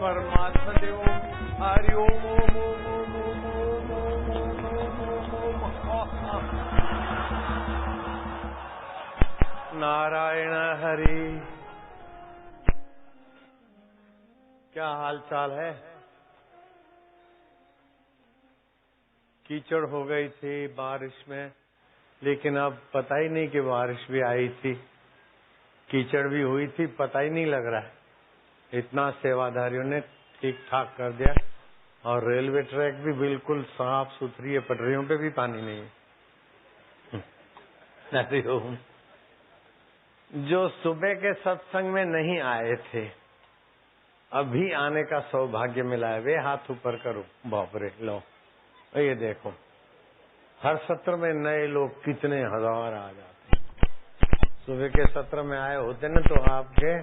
परमात्मा देव हरि ओम ओम ओम ओम ओम ओम ओम ओम ओम। नारायण हरि। क्या हाल चाल है? कीचड़ हो गई थी बारिश में, लेकिन अब पता ही नहीं कि बारिश भी आई थी, कीचड़ भी हुई थी, पता ही नहीं लग रहा है। इतना सेवादारियों ने ठीक ठाक कर दिया और रेलवे ट्रैक भी बिल्कुल साफ सुथरी है, पटरियों पे भी पानी नहीं है। जो सुबह के सत्संग में नहीं आए थे, अभी आने का सौभाग्य मिला है, वे हाथ ऊपर करो। बाप रे, लो ये देखो, हर सत्र में नए लोग कितने हजार आ जाते। सुबह के सत्र में आए होते न तो आपके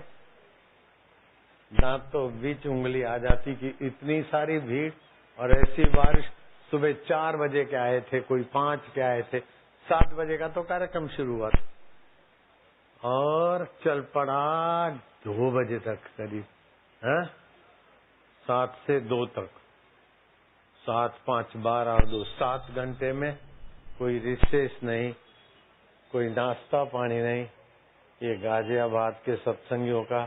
दांत तो बीच उंगली आ जाती कि इतनी सारी भीड़ और ऐसी बारिश। सुबह 4 बजे के आए थे, कोई 5 के आए थे, 7 बजे का तो कार्यक्रम शुरू हुआ था और चल पड़ा 2 बजे तक करीब, 7 से 2 तक, 7, 5, 12 और 2, 7 घंटे में कोई रिसेस नहीं, कोई नाश्ता पानी नहीं। ये गाजियाबाद के सत्संगियों का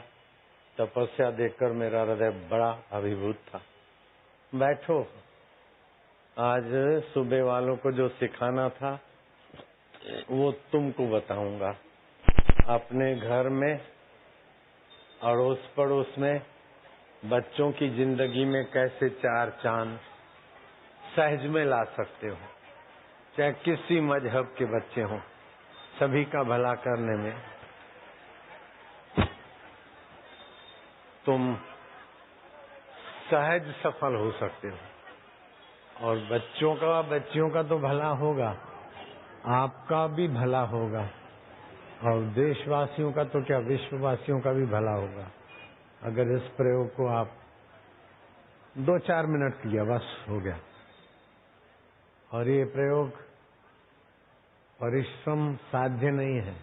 तपस्या देखकर मेरा हृदय बड़ा अभिभूत था। बैठो, आज सुबह वालों को जो सिखाना था वो तुमको बताऊंगा। अपने घर में, अड़ोस पड़ोस में, बच्चों की जिंदगी में कैसे 4 चांद सहज में ला सकते हो। चाहे किसी मजहब के बच्चे हों, सभी का भला करने में तुम सहज सफल हो सकते हो। और बच्चियों का तो भला होगा, आपका भी भला होगा, और देशवासियों का तो क्या, विश्ववासियों का भी भला होगा अगर इस प्रयोग को आप 2-4 मिनट किया, बस हो गया। और ये प्रयोग परिश्रम साध्य नहीं है,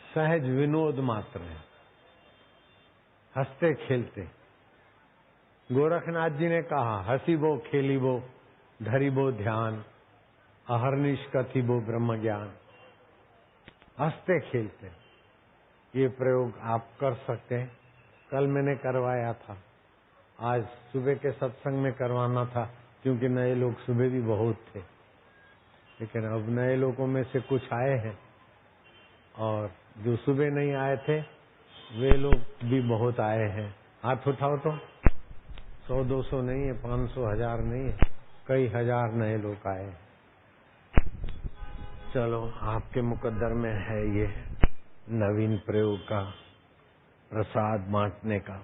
सहज विनोद मात्र है, हंसते खेलते। गोरखनाथ जी ने कहा, हसी बो खेली बो धरी बो ध्यान, अहरनिश कथी बो ब्रह्म ज्ञान। हंसते खेलते ये प्रयोग आप कर सकते हैं। कल मैंने करवाया था, आज सुबह के सत्संग में करवाना था, क्योंकि नए लोग सुबह भी बहुत थे, लेकिन अब नए लोगों में से कुछ आए हैं और जो सुबह नहीं आए थे वे लोग भी बहुत आए हैं। हाथ उठाओ तो, 100-200 नहीं है, 500-1000 नहीं है, कई हजार नए लोग आए। चलो, आपके मुकद्दर में है ये नवीन प्रयोग का प्रसाद बांटने का।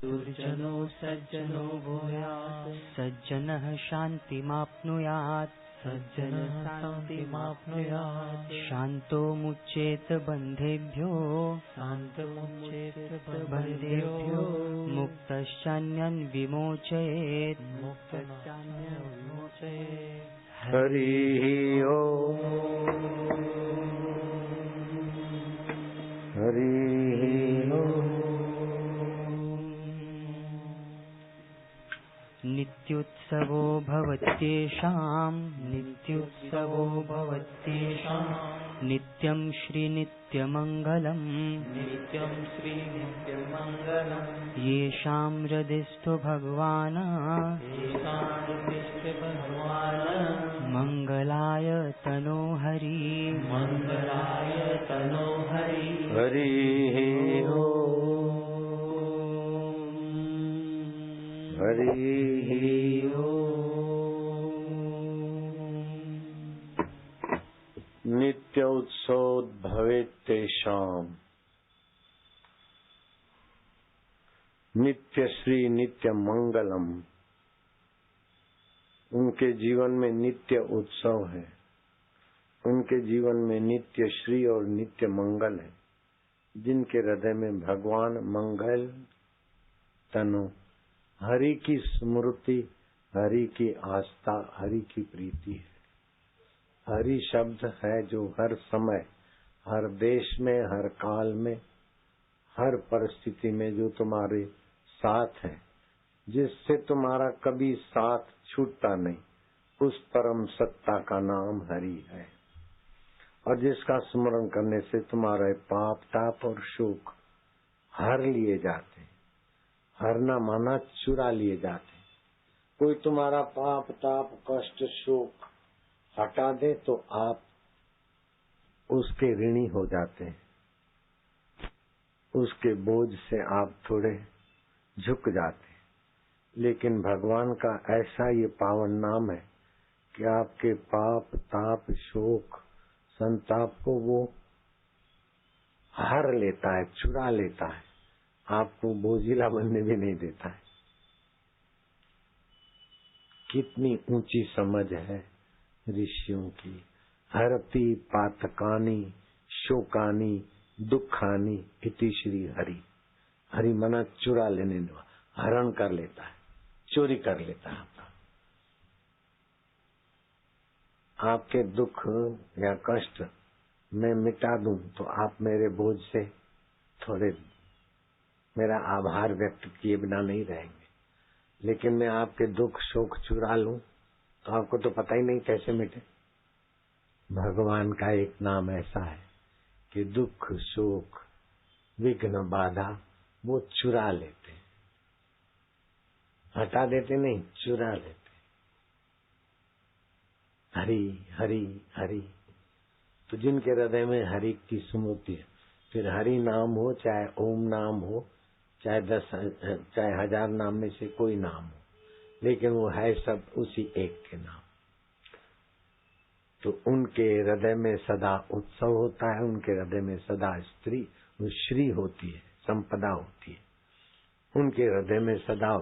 दुर्जनो सज्जनो भूयात्, सज्जनः शान्तिमाप्नुयात्, सज्जनः शान्तिमाप्नुयात्। शान्तो मुच्येत बन्धेभ्यो, शान्तमुच्येत बन्धेभ्यो, मुक्तश्चान्यं विमोचयेत्, मुक्तश्चान्यं विमोचयेत्। हरि ओम, हरि ओम। नित्युत्सवो भवत्येषाम् नित्युत्सवो भवत्येषाम् नित्यं श्रीनित्यमङ्गलम् नित्यं श्रीनित्यमङ्गलम् येषां हृदिस्थो भगवान् येषां हृदिस्थो भगवान् मङ्गलाय तनो हरि मङ्गलाय तनो हरि हरि हरि नित्य उत्सव भवेत्तेषाम् नित्य श्री नित्य मंगलम। उनके जीवन में नित्य उत्सव है, उनके जीवन में नित्य श्री और नित्य मंगल है। जिनके हृदय में भगवान मंगल तनु हरि की स्मृति, हरि की आस्था, हरि की प्रीति है। हरि शब्द है जो हर समय, हर देश में, हर काल में, हर परिस्थिति में जो तुम्हारे साथ है, जिससे तुम्हारा कभी साथ छूटता नहीं, उस परम सत्ता का नाम हरि है। और जिसका स्मरण करने से तुम्हारे पाप, ताप और शोक हर लिए जाते, हरना माना चुरा लिए जाते। कोई तुम्हारा पाप, ताप, कष्ट, शोक हटा दे तो आप उसके ऋणी हो जाते हैं, उसके बोझ से आप थोड़े झुक जाते। लेकिन भगवान का ऐसा ये पावन नाम है कि आपके पाप, ताप, शोक, संताप को वो हर लेता है, चुरा लेता है, आपको बोझिला बनने भी नहीं देता है। कितनी ऊंची समझ है ऋषियों की। हरति पातकानी शोकानी दुखानी इति श्री हरि। हरि मना चुरा लेने वाला, हरण कर लेता है, चोरी कर लेता है। आपके दुख या कष्ट मैं मिटा दूं तो आप मेरे बोझ से थोड़े मेरा आभार व्यक्त किए बिना नहीं रहेंगे। लेकिन मैं आपके दुख शोक चुरा लूं तो आपको तो पता ही नहीं कैसे मिटे। भगवान का एक नाम ऐसा है कि दुख शोक विघ्न बाधा वो चुरा लेते, हटा देते नहीं, चुरा लेते। हरि हरि हरि। तो जिनके हृदय में हरि की स्मृति है, फिर हरि नाम हो चाहे ओम नाम हो, चाहे 10 चाहे 1000 नाम में से कोई नाम हो, लेकिन वो है सब उसी एक के नाम। तो उनके हृदय में सदा उत्सव होता है, उनके हृदय में सदा स्त्री श्री होती है, संपदा होती है। उनके हृदय में सदा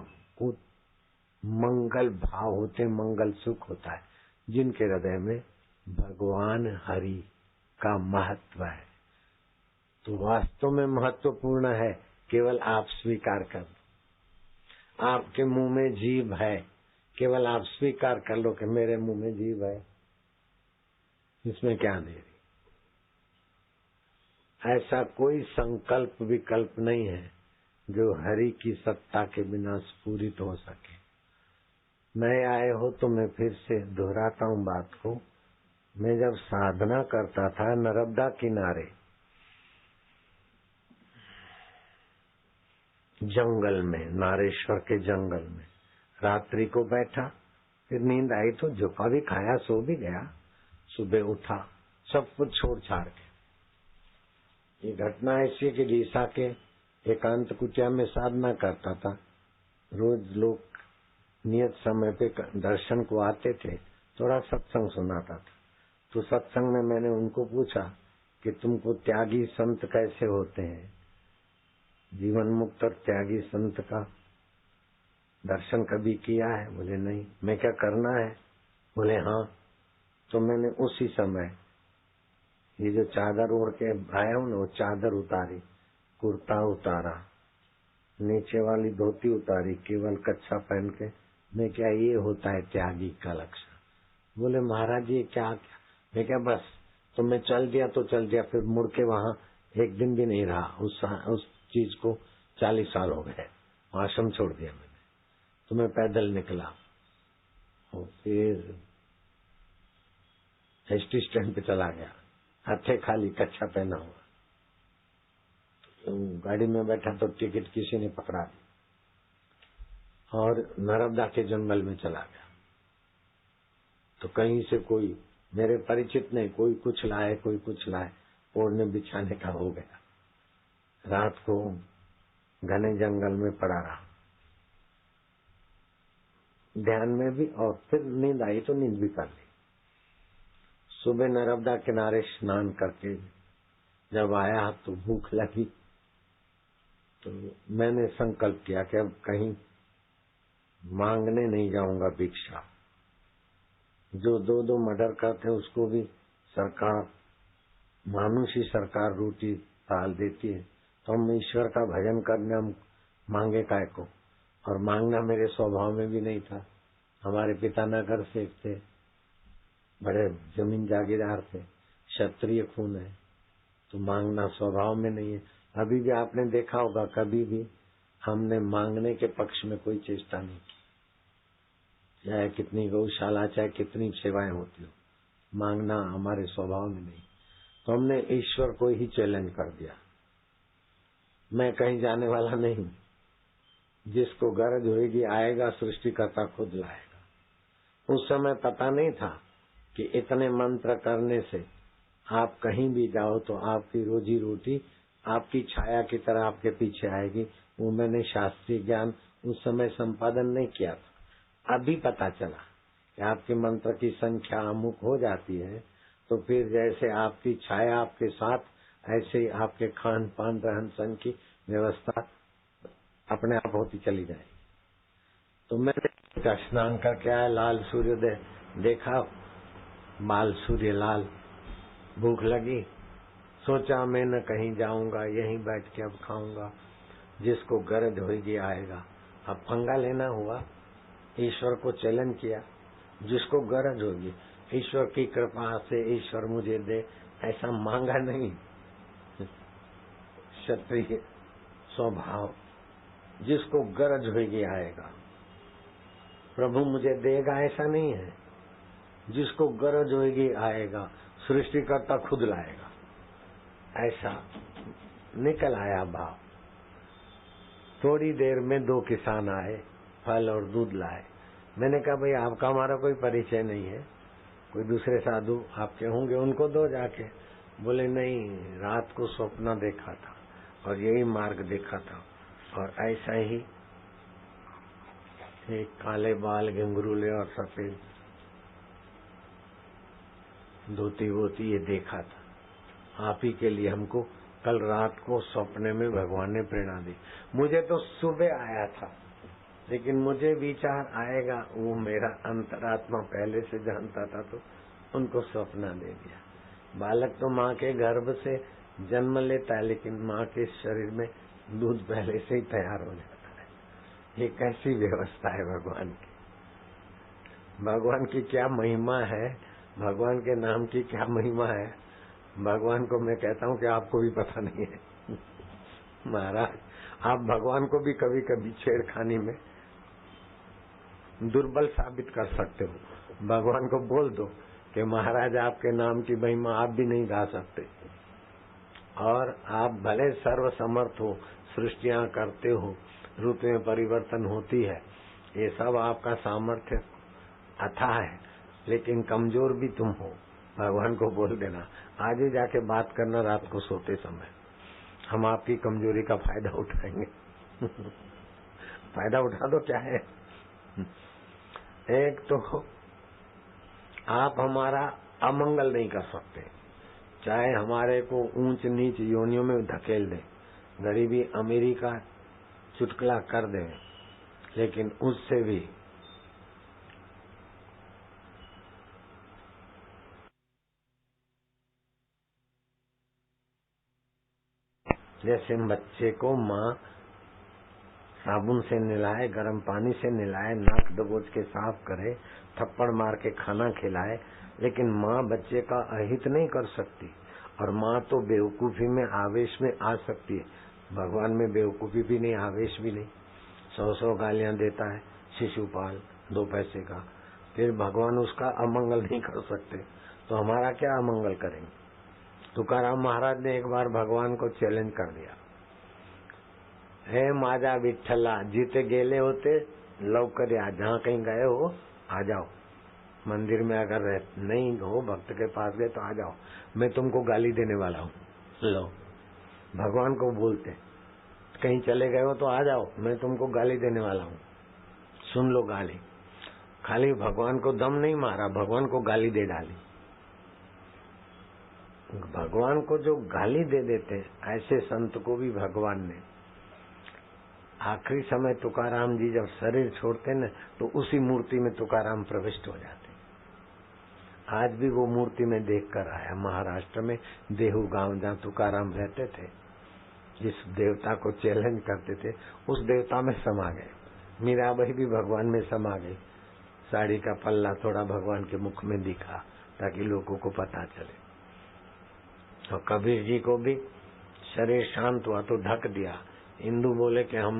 मंगल भाव होते, मंगल सुख होता है। जिनके हृदय में भगवान हरि का महत्व है। तो वास्तव में महत्वपूर्ण है, केवल आप स्वीकार कर लो। आपके मुंह में जीभ है, केवल आप स्वीकार कर लो कि मेरे मुंह में जीभ है, इसमें क्या देरी। ऐसा कोई संकल्प विकल्प नहीं है जो हरि की सत्ता के बिना स्फूरित हो सके। नए आए हो तो मैं फिर से दोहराता हूँ बात को। मैं जब साधना करता था नर्मदा किनारे जंगल में, नारेश्वर के जंगल में, रात्रि को बैठा, फिर नींद आई तो झुका भी, खाया, सो भी गया। सुबह उठा, सब कुछ छोड़ छाड़ के। ये घटना ऐसी है कि डीसा के एकांत कुटिया में साधना करता था। रोज लोग नियत समय पे दर्शन को आते थे, थोड़ा सत्संग सुनाता था। तो सत्संग में मैंने उनको पूछा कि तुमको त्यागी संत कैसे होते हैं, जीवन मुक्त और त्यागी संत का दर्शन कभी किया है? बोले नहीं। मैं क्या करना है? बोले हाँ। तो मैंने उसी समय ये जो चादर ओढ़ के आया हूँ ना, वो चादर उतारी, कुर्ता उतारा, नीचे वाली धोती उतारी, केवल कच्छा पहन के। मैं क्या ये होता है त्यागी का लक्षण? बोले महाराज ये क्या? मैं क्या बस तो मैं चल दिया तो चल दिया, फिर मुड़ के वहाँ एक दिन भी नहीं रहा। उस चीज को 40 साल हो गए, आश्रम छोड़ दिया मैंने। तो मैं पैदल निकला और फिर एसटी स्टैंड पे चला गया, हाथे खाली, कच्छा पहना हुआ। तो गाड़ी में बैठा तो टिकट किसी ने पकड़ा दी और नर्मदा के जंगल में चला गया। तो कहीं से कोई मेरे परिचित नहीं, कोई कुछ लाए कोई कुछ लाए, ओढ़ने बिछाने का हो गया। रात को घने जंगल में पड़ा रहा, ध्यान में भी, और फिर नींद आई तो नींद भी कर ली। सुबह नर्मदा किनारे स्नान करके जब आया तो भूख लगी, तो मैंने संकल्प किया कि अब कहीं मांगने नहीं जाऊंगा भिक्षा। जो 2-2 मर्डर करते हैं उसको भी सरकार, मानुषी सरकार रोटी दाल देती है, तो हम ईश्वर का भजन करने हम मांगे काय को। और मांगना मेरे स्वभाव में भी नहीं था। हमारे पिता नगर से थे, बड़े जमीन जागीरदार थे, क्षत्रिय खून है, तो मांगना स्वभाव में नहीं है। अभी भी आपने देखा होगा, कभी भी हमने मांगने के पक्ष में कोई चेष्टा नहीं की, चाहे कितनी गौशाला, चाहे कितनी सेवाएं होती हो, मांगना हमारे स्वभाव में नहीं। तो हमने ईश्वर को ही चैलेंज कर दिया, मैं कहीं जाने वाला नहीं, जिसको गरज होगी आएगा, सृष्टिकर्ता खुद लाएगा। उस समय पता नहीं था कि इतने मंत्र करने से आप कहीं भी जाओ तो आपकी रोजी रोटी आपकी छाया की तरह आपके पीछे आएगी। वो मैंने शास्त्रीय ज्ञान उस समय संपादन नहीं किया था। अभी पता चला कि आपके मंत्र की संख्या अमुक हो जाती है तो फिर जैसे आपकी छाया आपके साथ, ऐसे ही आपके खान पान रहन सहन की व्यवस्था अपने आप होती चली जाएगी। तो मैंने स्नान करके आया, लाल सूर्योदय देखा, बाल सूर्य लाल, भूख लगी, सोचा मैं न कहीं जाऊंगा, यहीं बैठ के अब खाऊंगा, जिसको गरज होगी आएगा। अब पंगा लेना हुआ, ईश्वर को चैलेंज किया, जिसको गरज होगी ईश्वर की कृपा से ईश्वर मुझे दे, ऐसा मांगा नहीं। क्षत्रिय स्वभाव, जिसको गरज होगी आएगा। प्रभु मुझे देगा ऐसा नहीं है, जिसको गरज होगी आएगा, सृष्टिकर्ता खुद लाएगा, ऐसा निकल आया भाव। थोड़ी देर में 2 किसान आए, फल और दूध लाए। मैंने कहा भाई आपका हमारा कोई परिचय नहीं है, कोई दूसरे साधु आपके होंगे, उनको दो जाके। बोले नहीं, रात को स्वप्न देखा था और यही मार्ग देखा था, और ऐसा ही एक काले बाल, घुंघरूले और सफेद धोती वोती ये देखा था। आप ही के लिए हमको कल रात को सपने में भगवान ने प्रेरणा दी। मुझे तो सुबह आया था, लेकिन मुझे विचार आएगा, वो मेरा अंतरात्मा पहले से जानता था, तो उनको सपना दे दिया। बालक तो माँ के गर्भ से जन्म लेता है, लेकिन माँ के शरीर में दूध पहले से ही तैयार हो जाता है। ये कैसी व्यवस्था है भगवान की। भगवान की क्या महिमा है, भगवान के नाम की क्या महिमा है, भगवान को मैं कहता हूँ कि आपको भी पता नहीं है। महाराज, आप भगवान को भी कभी कभी छेड़खानी में दुर्बल साबित कर सकते हो। भगवान को बोल दो कि महाराज आपके नाम की महिमा आप भी नहीं गा सकते, और आप भले सर्व समर्थ हो, सृष्टियां करते हो, ऋतुएं परिवर्तन होती है, ये सब आपका सामर्थ्य अथाह है, लेकिन कमजोर भी तुम हो। भगवान को बोल देना, आज ही जाके बात करना रात को सोते समय, हम आपकी कमजोरी का फायदा उठाएंगे। फायदा उठा दो, क्या है। एक तो आप हमारा अमंगल नहीं कर सकते, चाहे हमारे को ऊंच नीच योनियों में धकेल दे, गरीबी अमीरी का चुटकुला कर दे, लेकिन उससे भी जैसे बच्चे को माँ साबुन से नहलाए, गर्म पानी से नहलाए, नाक दबोच के साफ करे, थप्पड़ मार के खाना खिलाए, लेकिन माँ बच्चे का अहित नहीं कर सकती। और माँ तो बेवकूफी में आवेश में आ सकती है, भगवान में बेवकूफी भी नहीं, आवेश भी नहीं। 100 गालियां देता है, शिशुपाल 2 पैसे का, फिर भगवान उसका अमंगल नहीं कर सकते तो हमारा क्या अमंगल करेंगे। तुकाराम महाराज ने एक बार भगवान को चैलेंज कर दिया, हे माजा विठ्ठला, जीते गेले होते लौकर आ, जहाँ कहीं गए हो आ जाओ, मंदिर में अगर नहीं हो भक्त के पास गए तो आ जाओ, मैं तुमको गाली देने वाला हूँ। लो, भगवान को बोलते, कहीं चले गए हो तो आ जाओ, मैं तुमको गाली देने वाला हूँ, सुन लो गाली। खाली भगवान को दम नहीं मारा, भगवान को गाली दे डाली। भगवान को जो गाली दे देते ऐसे संत को भी भगवान ने आखिरी समय तुकाराम जी जब शरीर छोड़ते न तो उसी मूर्ति में तुकाराम प्रविष्ट हो जाते। आज भी वो मूर्ति में देख कर आया, महाराष्ट्र में देहू गांव जहाँ तुकाराम रहते थे, जिस देवता को चैलेंज करते थे उस देवता में समा गए। मीराबाई भी भगवान में समा गई, साड़ी का पल्ला थोड़ा भगवान के मुख में दिखा ताकि लोगों को पता चले। और कबीर जी को भी शरीर शांत हुआ तो ढक दिया। हिंदू बोले कि हम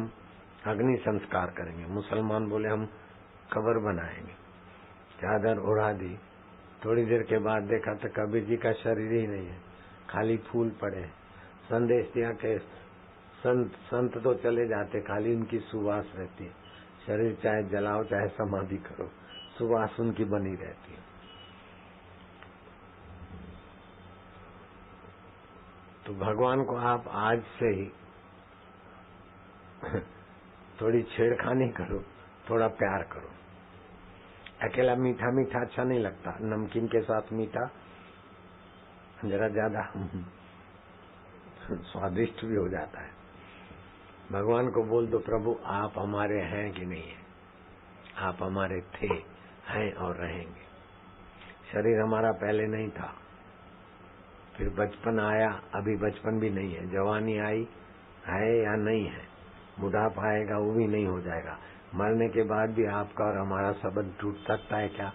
अग्नि संस्कार करेंगे, मुसलमान बोले हम कब्र बनाएंगे, चादर उड़ा दी। थोड़ी देर के बाद देखा तो कबीर जी का शरीर ही नहीं है, खाली फूल पड़े। संदेश दिया कि संत तो चले जाते, खाली उनकी सुवास रहती है, शरीर चाहे जलाओ चाहे समाधि करो, सुवास उनकी बनी रहती है। तो भगवान को आप आज से ही थोड़ी छेड़खानी करो, थोड़ा प्यार करो। अकेला मीठा मीठा अच्छा नहीं लगता, नमकीन के साथ मीठा जरा ज्यादा स्वादिष्ट भी हो जाता है। भगवान को बोल दो, प्रभु आप हमारे हैं कि नहीं है, आप हमारे थे, हैं और रहेंगे। शरीर हमारा पहले नहीं था, फिर बचपन आया, अभी बचपन भी नहीं है, जवानी आई है या नहीं है, बुढ़ापा आएगा वो भी नहीं हो जाएगा। मरने के बाद भी आपका और हमारा संबंध टूट सकता है क्या?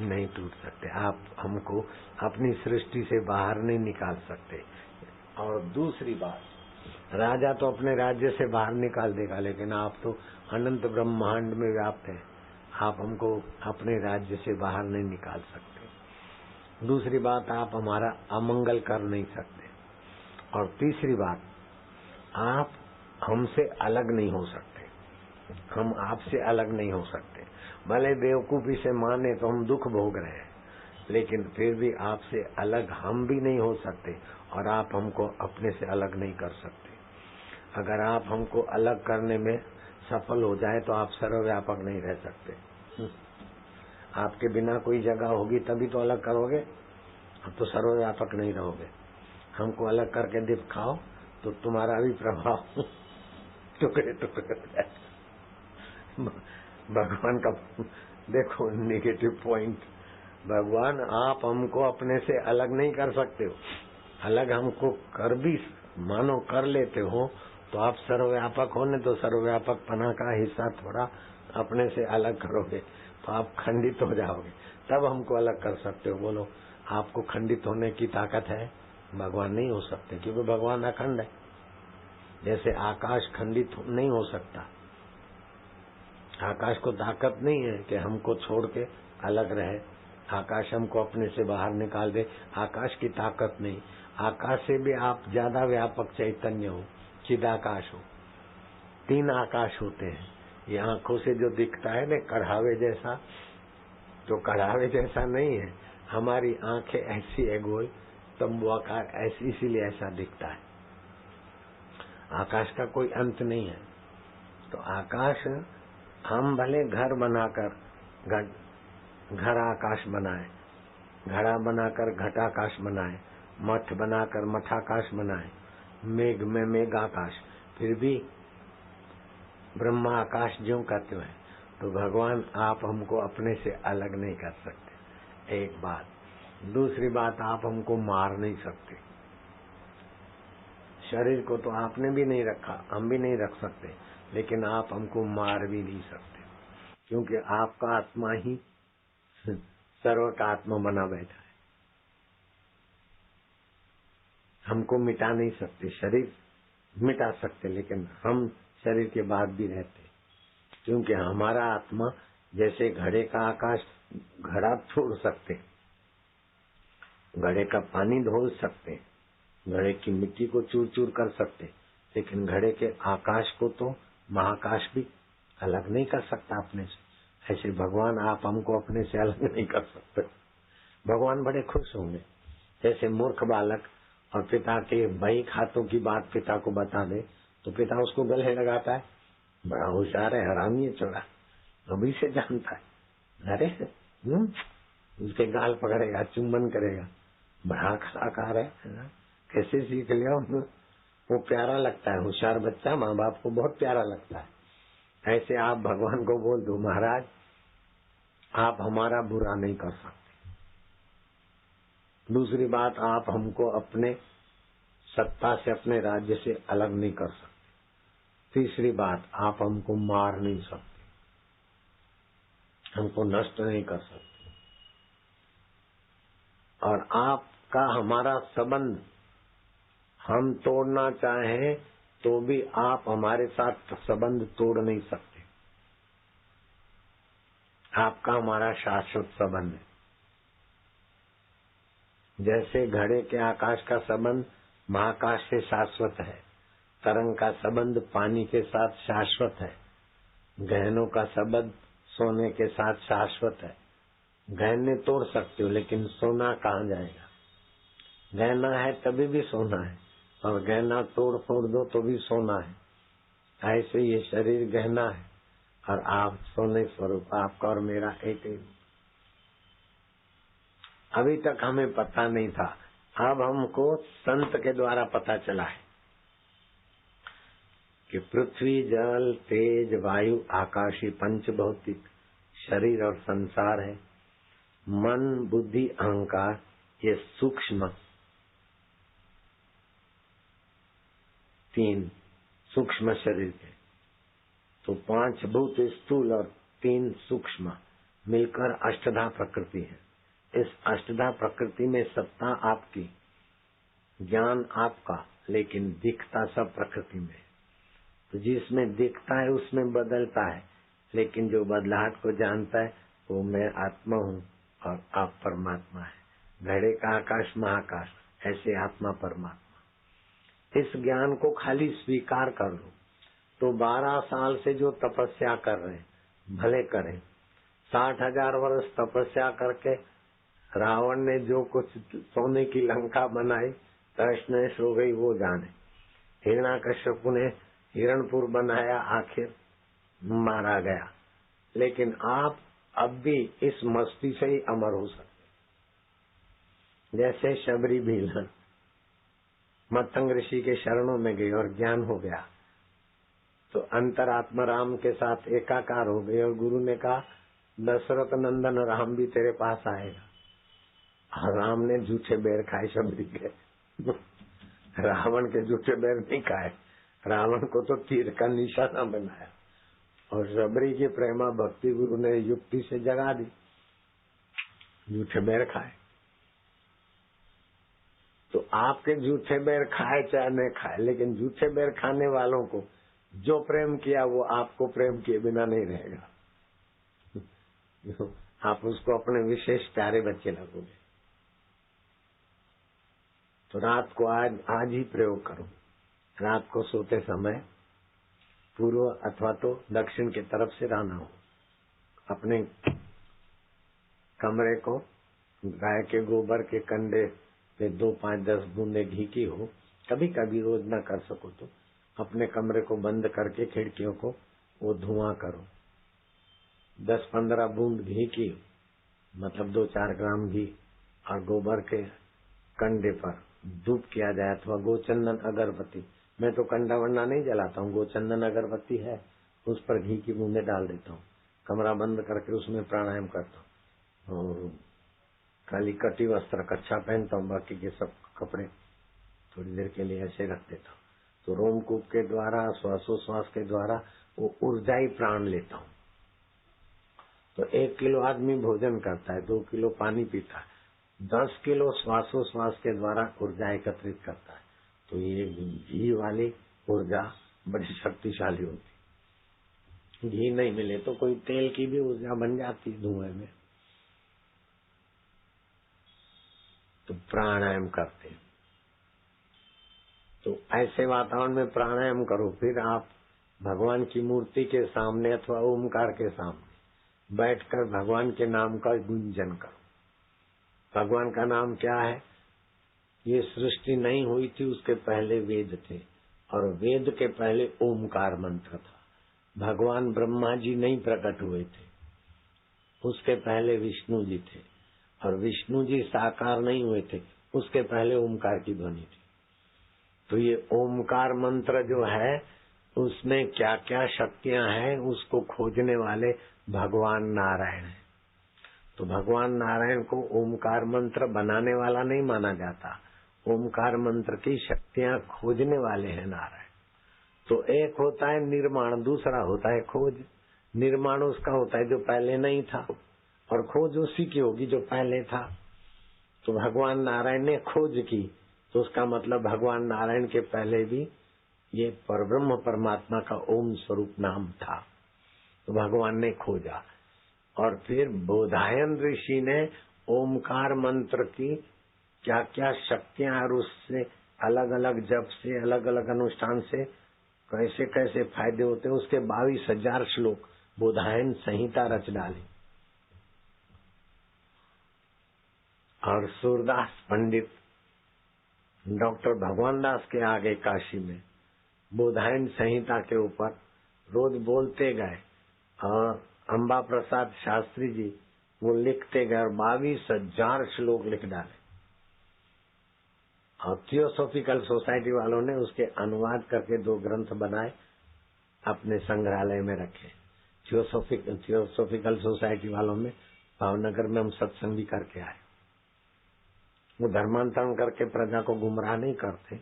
नहीं टूट सकते। आप हमको अपनी सृष्टि से बाहर नहीं निकाल सकते। और दूसरी बात, राजा तो अपने राज्य से बाहर निकाल देगा, लेकिन आप तो अनंत ब्रह्मांड में व्याप्त हैं, आप हमको अपने राज्य से बाहर नहीं निकाल सकते। दूसरी बात, आप हमारा अमंगल कर नहीं सकते। और तीसरी बात, आप हमसे अलग नहीं हो सकते, हम आपसे अलग नहीं हो सकते। भले बेवकूफी से माने तो हम दुख भोग रहे हैं, लेकिन फिर भी आपसे अलग हम भी नहीं हो सकते और आप हमको अपने से अलग नहीं कर सकते। अगर आप हमको अलग करने में सफल हो जाए तो आप सर्वव्यापक नहीं रह सकते। आपके बिना कोई जगह होगी तभी तो अलग करोगे, अब तो सर्वव्यापक नहीं रहोगे। हमको अलग करके दिखाओ तो तुम्हारा भी प्रभाव टुकड़े टुकड़े। भगवान का देखो नेगेटिव पॉइंट, भगवान आप हमको अपने से अलग नहीं कर सकते हो। अलग हमको कर भी मानो कर लेते हो तो आप सर्वव्यापक होने तो सर्वव्यापक पना का हिस्सा थोड़ा अपने से अलग करोगे तो आप खंडित हो जाओगे, तब हमको अलग कर सकते हो। बोलो, आपको खंडित होने की ताकत है? भगवान नहीं हो सकते, क्योंकि भगवान अखंड है। जैसे आकाश खंडित नहीं हो सकता, आकाश को ताकत नहीं है कि हमको छोड़ के अलग रहे, आकाश हमको अपने से बाहर निकाल दे, आकाश की ताकत नहीं। आकाश से भी आप ज्यादा व्यापक चैतन्य हो, चिदाकाश हो। 3 आकाश होते हैं। ये आंखों से जो दिखता है न कढ़ावे जैसा, तो कढ़ावे जैसा नहीं है। हमारी आंखें ऐसी है गोल तंबू आकार, ऐसी इसीलिए ऐसा दिखता है। आकाश का कोई अंत नहीं है। तो आकाश, हम भले घर बनाकर घर आकाश बनाए, घड़ा बनाकर घटाकाश बनाए, मठ बनाकर मठाकाश बनाए, मेघ में मेघाकाश, फिर भी ब्रह्मा आकाश ज्यों कहते हैं। तो भगवान आप हमको अपने से अलग नहीं कर सकते, एक बात। दूसरी बात, आप हमको मार नहीं सकते। शरीर को तो आपने भी नहीं रखा, हम भी नहीं रख सकते, लेकिन आप हमको मार भी नहीं सकते, क्योंकि आपका आत्मा ही सर्व का आत्मा बना बैठा है। हमको मिटा नहीं सकते, शरीर मिटा सकते, लेकिन हम शरीर के बाद भी रहते, क्योंकि हमारा आत्मा जैसे घड़े का आकाश घड़ा छोड़ सकते, घड़े का पानी धो सकते, घड़े की मिट्टी को चूर चूर कर सकते, लेकिन घड़े के आकाश को तो महाकाश भी अलग नहीं कर सकता अपने से। ऐसे भगवान आप हमको अपने से अलग नहीं कर सकते। भगवान बड़े खुश होंगे। जैसे मूर्ख बालक और पिता के बही खातों की बात पिता को बता दे तो पिता उसको गले लगाता है, बड़ा होशियार है, हरामी है छोड़ा, अभी से जानता है। अरे उसके गाल पकड़ेगा, चुम्बन करेगा, बड़ा कलाकार है, कैसे सीख लिया। वो प्यारा लगता है, होशियार बच्चा माँ बाप को बहुत प्यारा लगता है। ऐसे आप भगवान को बोल दो, महाराज आप हमारा बुरा नहीं कर सकते। दूसरी बात, आप हमको अपने सत्ता से, अपने राज्य से अलग नहीं कर सकते। तीसरी बात, आप हमको मार नहीं सकते, हमको नष्ट नहीं कर सकते। और आपका हमारा संबंध हम तोड़ना चाहें तो भी आप हमारे साथ संबंध तोड़ नहीं सकते। आपका हमारा शाश्वत संबंध है। जैसे घड़े के आकाश का संबंध महाकाश से शाश्वत है, तरंग का संबंध पानी के साथ शाश्वत है, गहनों का संबंध सोने के साथ शाश्वत है। गहने तोड़ सकते हो लेकिन सोना कहाँ जाएगा? गहना है तभी भी सोना है, और गहना तोड़ फोड़ दो तो भी सोना है। ऐसे ये शरीर गहना है और आप सोने स्वरूप, आपका और मेरा एक ही। अभी तक हमें पता नहीं था, अब हमको संत के द्वारा पता चला है कि पृथ्वी, जल, तेज, वायु, आकाशी पंच भौतिक शरीर और संसार है। मन, बुद्धि, अहंकार ये सूक्ष्म, तीन सूक्ष्म शरीर के। तो 5 भूत स्थूल और 3 सूक्ष्म मिलकर अष्टधा प्रकृति है। इस अष्टधा प्रकृति में सत्ता आपकी, ज्ञान आपका, लेकिन दिखता सब प्रकृति में। तो जिसमें दिखता है उसमें बदलता है, लेकिन जो बदलाहट को जानता है वो मैं आत्मा हूँ और आप परमात्मा है। घड़े का आकाश महाकाश, ऐसे आत्मा परमात्मा। इस ज्ञान को खाली स्वीकार कर लो तो 12 साल से जो तपस्या कर रहे हैं भले करें। 60,000 वर्ष तपस्या करके रावण ने जो कुछ सोने की लंका बनाई, तहस नहस हो गई, वो जाने। हिरण्याकश्यप ने हिरणपुर बनाया, आखिर मारा गया। लेकिन आप अब भी इस मस्ती से ही अमर हो सकते। जैसे शबरी भीलन मतंग ऋषि के शरणों में गई और ज्ञान हो गया, तो अंतरात्मा राम के साथ एकाकार हो गई और गुरु ने कहा दशरथ नंदन राम भी तेरे पास आएगा। राम ने झूठे बैर खाए शबरी के, रावण के झूठे बैर नहीं खाए, रावण को तो तीर का निशाना बनाया। और शबरी की प्रेमा भक्ति गुरु ने युक्ति से जगा दी, झूठे बैर खाए। तो आपके झूठे बैर खाए चाहे न खाए, लेकिन झूठे बैर खाने वालों को जो प्रेम किया वो आपको प्रेम किए बिना नहीं रहेगा। आप उसको अपने विशेष प्यारे बच्चे लगोगे। तो रात को आज ही प्रयोग करो। रात को सोते समय पूर्व अथवा तो दक्षिण की तरफ से रहना हो। अपने कमरे को गाय के गोबर के कंडे पे 2, 5, 10 बूंदे घी की हो। कभी कभी रोज न कर सको तो अपने कमरे को बंद करके खिड़कियों को वो धुआं करो। 10-15 बूंद घी की, मतलब 2-4 ग्राम घी, और गोबर के कंडे पर धूप किया जाए अथवा गोचंदन अगरबत्ती। मैं तो कंडा वंडा नहीं जलाता हूँ, गोचंदन अगरबत्ती है, उस पर घी की बूंदे डाल देता हूँ। कमरा बंद करके उसमें प्राणायाम करता हूँ और खाली कटी वस्त्र कच्छा पहनता हूँ, बाकी के सब कपड़े थोड़ी देर के लिए ऐसे रख देता हूँ। तो रोमकूप के द्वारा, श्वासोश्वास के द्वारा वो ऊर्जाई प्राण लेता हूँ। तो 1 किलो आदमी भोजन करता है, 2 किलो पानी पीता है, 10 किलो श्वासोश्वास के द्वारा ऊर्जा एकत्रित करता है। तो ये घी वाली ऊर्जा बड़ी शक्तिशाली होती। घी नहीं मिले तो कोई तेल की भी ऊर्जा बन जाती धुएं में। तो प्राणायाम करते हैं। तो ऐसे वातावरण में प्राणायाम करो, फिर आप भगवान की मूर्ति के सामने अथवा ओमकार के सामने बैठकर भगवान के नाम का गुंजन करो। भगवान का नाम क्या है? ये सृष्टि नहीं हुई थी उसके पहले वेद थे, और वेद के पहले ओमकार मंत्र था। भगवान ब्रह्मा जी नहीं प्रकट हुए थे, उसके पहले विष्णु जी थे, और विष्णु जी साकार नहीं हुए थे, उसके पहले ओमकार की ध्वनि थी। तो ये ओमकार मंत्र जो है उसमें क्या क्या शक्तियां हैं उसको खोजने वाले भगवान नारायण है। तो भगवान नारायण को ओमकार मंत्र बनाने वाला नहीं माना जाता, ओमकार मंत्र की शक्तियां खोजने वाले हैं नारायण। तो एक होता है निर्माण, दूसरा होता है खोज। निर्माण उसका होता है जो पहले नहीं था, और खोज उसी की होगी जो पहले था। तो भगवान नारायण ने खोज की, तो उसका मतलब भगवान नारायण के पहले भी ये परब्रह्म परमात्मा का ओम स्वरूप नाम था। तो भगवान ने खोजा, और फिर बोधायन ऋषि ने ओमकार मंत्र की क्या क्या शक्तियां और उससे अलग अलग जप से, अलग अलग अनुष्ठान से कैसे कैसे फायदे होते हैं, उसके 22,000 श्लोक बोधायन संहिता रच डाली। और सूरदास पंडित डॉक्टर भगवान दास के आगे काशी में बोधायन संहिता के ऊपर रोज बोलते गए, और अम्बा प्रसाद शास्त्री जी वो लिखते गए, और 22,000 श्लोक लिख डाले। और थियोसॉफिकल सोसाइटी वालों ने उसके अनुवाद करके 2 ग्रंथ बनाए, अपने संग्रहालय में रखे। थियोसॉफिकल सोसाइटी वालों में भावनगर में हम सत्संग भी करके आए। वो धर्मांतरण करके प्रजा को गुमराह नहीं करते,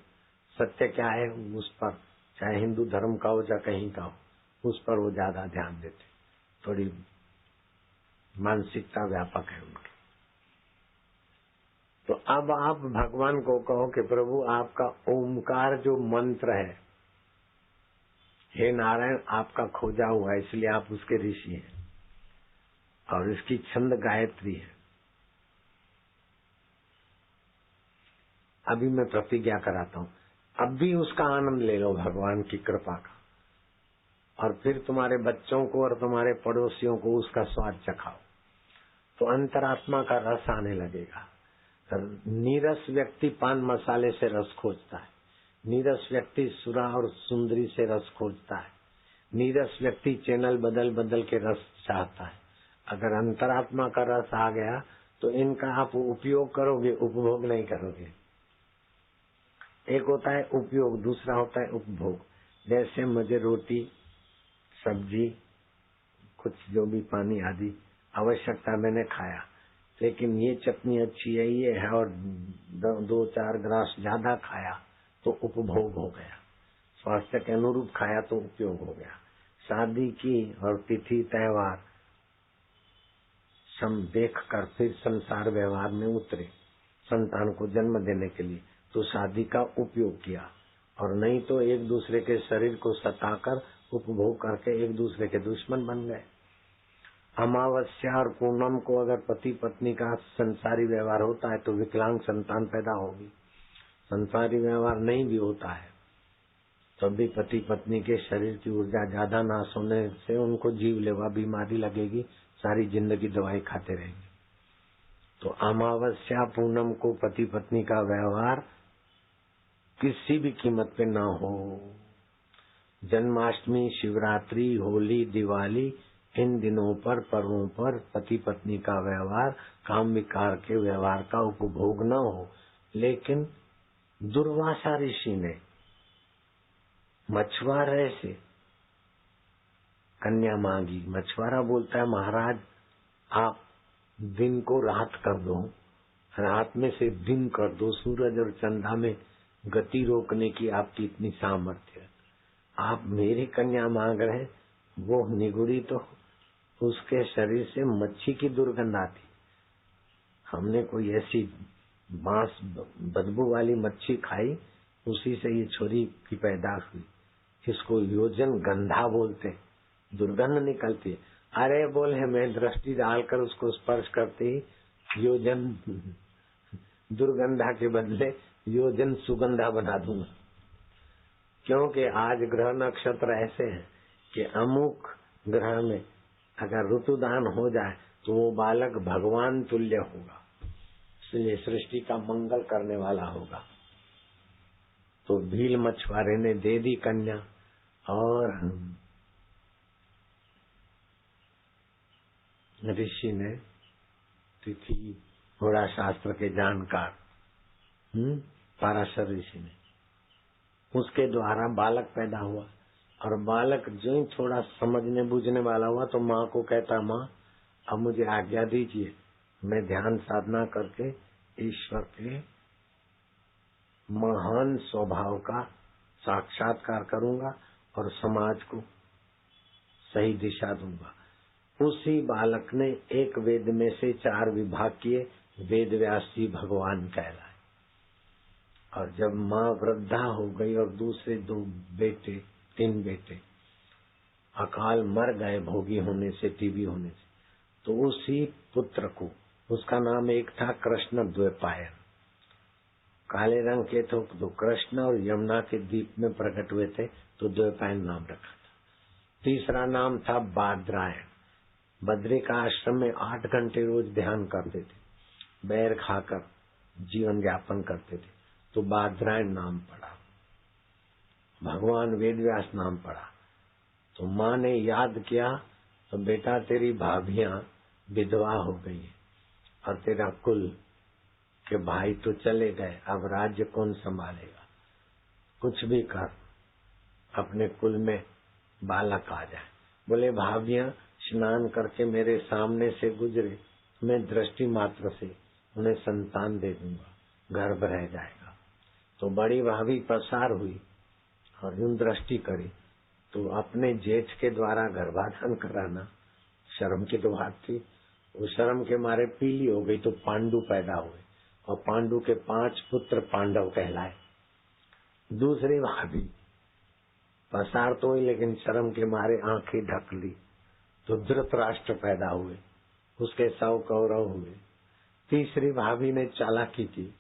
सत्य क्या है उस पर, चाहे हिंदू धर्म का हो चाहे कहीं का हो, उस पर वो ज्यादा ध्यान देते। थोड़ी मानसिकता व्यापक है उनकी। तो अब आप भगवान को कहो कि प्रभु आपका ओमकार जो मंत्र है, हे नारायण आपका खोजा हुआ है, इसलिए आप उसके ऋषि हैं, और इसकी छंद गायत्री है। अभी मैं प्रतिज्ञा कराता हूँ, अब भी उसका आनंद ले लो भगवान की कृपा का, और फिर तुम्हारे बच्चों को और तुम्हारे पड़ोसियों को उसका स्वाद चखाओ, तो अंतरात्मा का रस आने लगेगा। नीरस व्यक्ति पान मसाले से रस खोजता है, नीरस व्यक्ति सुरा और सुंदरी से रस खोजता है, नीरस व्यक्ति चैनल बदल बदल के रस चाहता है। अगर अंतरात्मा का रस आ गया तो इनका आप उपयोग करोगे, उपभोग नहीं करोगे। एक होता है उपयोग, दूसरा होता है उपभोग। जैसे मुझे रोटी सब्जी कुछ जो भी पानी आदि आवश्यकता मैंने खाया, लेकिन ये चटनी अच्छी है ये है, और 2-4 ग्रास ज्यादा खाया तो उपभोग हो गया। स्वास्थ्य के अनुरूप खाया तो उपयोग हो गया। शादी की और तिथि त्योहार सम देख कर फिर संसार व्यवहार में उतरे संतान को जन्म देने के लिए, तो शादी का उपयोग किया, और नहीं तो एक दूसरे के शरीर को सताकर उपभोग करके एक दूसरे के दुश्मन बन गए। अमावस्या और पूनम को अगर पति पत्नी का संसारी व्यवहार होता है तो विकलांग संतान पैदा होगी। संसारी व्यवहार नहीं भी होता है तब भी पति पत्नी के शरीर की ऊर्जा ज्यादा नाश होने से उनको जीवलेवा बीमारी लगेगी, सारी जिंदगी दवाई खाते रहेंगे। तो अमावस्या पूनम को पति पत्नी का व्यवहार किसी भी कीमत पे ना हो। जन्माष्टमी, शिवरात्रि, होली, दिवाली, इन दिनों पर पर्वों पर पति पत्नी का व्यवहार काम विकार के व्यवहार का उपभोग न हो। लेकिन दुर्वासा ऋषि ने मछुआरे से कन्या मांगी। मछुआरा बोलता है महाराज आप दिन को रात कर दो, रात में से दिन कर दो, सूरज और चंदा में गति रोकने की आपकी इतनी सामर्थ्य, आप मेरी कन्या मांग रहे हैं। वो निगुड़ी तो उसके शरीर से मच्छी की दुर्गंध आती। हमने कोई ऐसी बांस बदबू वाली मच्छी खाई, उसी से ये छोरी की पैदाश हुई। इसको योजन गंधा बोलते। दुर्गंध निकलती है। अरे बोले मैं दृष्टि डालकर उसको स्पर्श करते ही योजन दुर्गंधा के बदले योजन सुगंधा बना दूंगा। क्योंकि आज ग्रह नक्षत्र ऐसे हैं कि अमुक ग्रह में अगर ऋतुदान हो जाए तो वो बालक भगवान तुल्य होगा, इसलिए सृष्टि का मंगल करने वाला होगा। तो भील मछुआरे ने दे दी कन्या, और ऋषि ने तिथि घोड़ा शास्त्र के जानकार पाराशर ऋषि ने, उसके द्वारा बालक पैदा हुआ। और बालक जो ही थोड़ा समझने बूझने वाला हुआ तो माँ को कहता, माँ अब मुझे आज्ञा दीजिए, मैं ध्यान साधना करके ईश्वर के महान स्वभाव का साक्षात्कार करूंगा और समाज को सही दिशा दूंगा। उसी बालक ने एक वेद में से 4 विभाग किए, वेद व्यास जी भगवान कहलाए। और जब माँ वृद्धा हो गई और दूसरे 3 बेटे अकाल मर गए भोगी होने से, टीबी होने से, तो उसी पुत्र को, उसका नाम एक था कृष्ण द्वैपायन, काले रंग के तो कृष्ण, और यमुना के द्वीप में प्रकट हुए थे तो द्वैपायन नाम रखा था। तीसरा नाम था बादरायण, बद्री का आश्रम में 8 घंटे रोज ध्यान करते थे, बैर खाकर जीवन यापन करते थे, तो बादरायण नाम पड़ा। भगवान वेदव्यास नाम पड़ा। तो माँ ने याद किया, तो बेटा तेरी भाभियां विधवा हो गई और तेरा कुल के भाई तो चले गए, अब राज्य कौन संभालेगा? कुछ भी कर, अपने कुल में बालक आ जाए। बोले भाभियां स्नान करके मेरे सामने से गुजरे, मैं दृष्टि मात्र से उन्हें संतान दे दूंगा, गर्भ रह जाएगा। तो बड़ी भाभी पसार हुई और यूं दृष्टि करी, तो अपने जेठ के द्वारा गर्भाधान कराना शर्म की तो बात थी। वो शर्म के मारे पीली हो गई, तो पांडु पैदा हुए और पांडु के 5 पुत्र पांडव कहलाए। दूसरी भाभी पसार तो हुई, लेकिन शर्म के मारे आंखें ढक ली, तो धृतराष्ट्र पैदा हुए, उसके 100 कौरव हुए। तीसरी भाभी ने चालाकी की,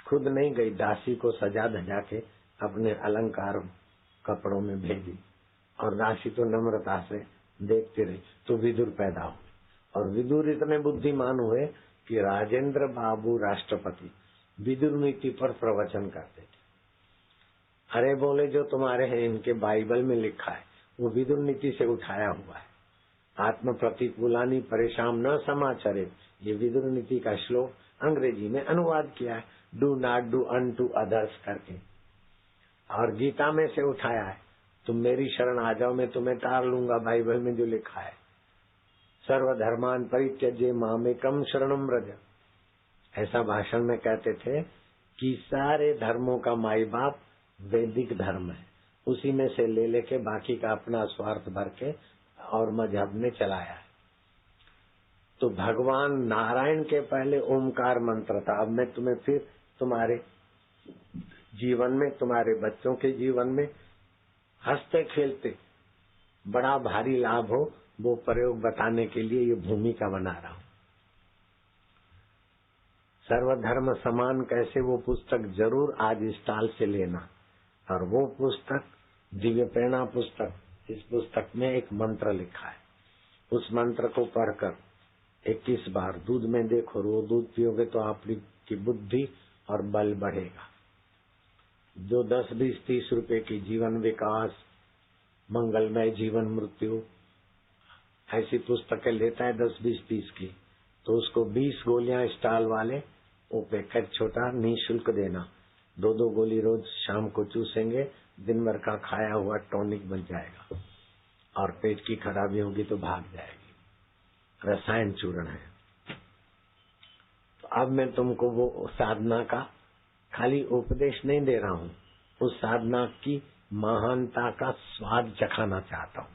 खुद नहीं गई, दासी को सजा धजा के अपने अलंकार कपड़ों में भेजी, और दासी तो नम्रता से देखती रही, तो विदुर पैदा हुए। और विदुर इतने बुद्धिमान हुए कि राजेंद्र बाबू राष्ट्रपति विदुर नीति पर प्रवचन करते थे। अरे बोले जो तुम्हारे हैं इनके बाइबल में लिखा है वो विदुर नीति से उठाया हुआ है। आत्म प्रतिकूलानी परेशान न समाचरे, ये विदुर नीति का श्लोक अंग्रेजी में अनुवाद किया है, do not do unto others करके, और गीता में से उठाया है, तुम मेरी शरण आ जाओ मैं तुम्हें तार लूंगा, बाइबल में जो लिखा है, सर्वधर्मान परित्यज्य मामेकम शरणम व्रज। ऐसा भाषण में कहते थे कि सारे धर्मों का माई बाप वैदिक धर्म है, उसी में से ले लेके बाकी का अपना स्वार्थ भर के और मजहब ने चलाया है। तो भगवान नारायण के पहले ओमकार मंत्र था। अब मैं तुम्हें फिर तुम्हारे जीवन में, तुम्हारे बच्चों के जीवन में हंसते खेलते बड़ा भारी लाभ हो, वो प्रयोग बताने के लिए ये भूमिका बना रहा हूँ। सर्वधर्म समान कैसे, वो पुस्तक जरूर आज स्टॉल से लेना। और वो पुस्तक दिव्य प्रेरणा पुस्तक, इस पुस्तक में एक मंत्र लिखा है, उस मंत्र को पढ़कर 21 बार दूध में देखो, वो दूध पियोगे तो आपकी बुद्धि और बल बढ़ेगा। जो 10, 20, 30 रुपए की जीवन विकास, मंगलमय जीवन मृत्यु ऐसी पुस्तकें लेता है 10, 20, 30 की, तो उसको 20 गोलियां स्टॉल वाले वो पैकेट छोटा निःशुल्क देना। 2-2 गोली रोज शाम को चूसेंगे, दिन भर का खाया हुआ टॉनिक बन जाएगा और पेट की खराबी होगी तो भाग जाएगी। रसायन चूर्ण है। तो अब मैं तुमको वो साधना का खाली उपदेश नहीं दे रहा हूँ, उस साधना की महानता का स्वाद चखाना चाहता हूँ।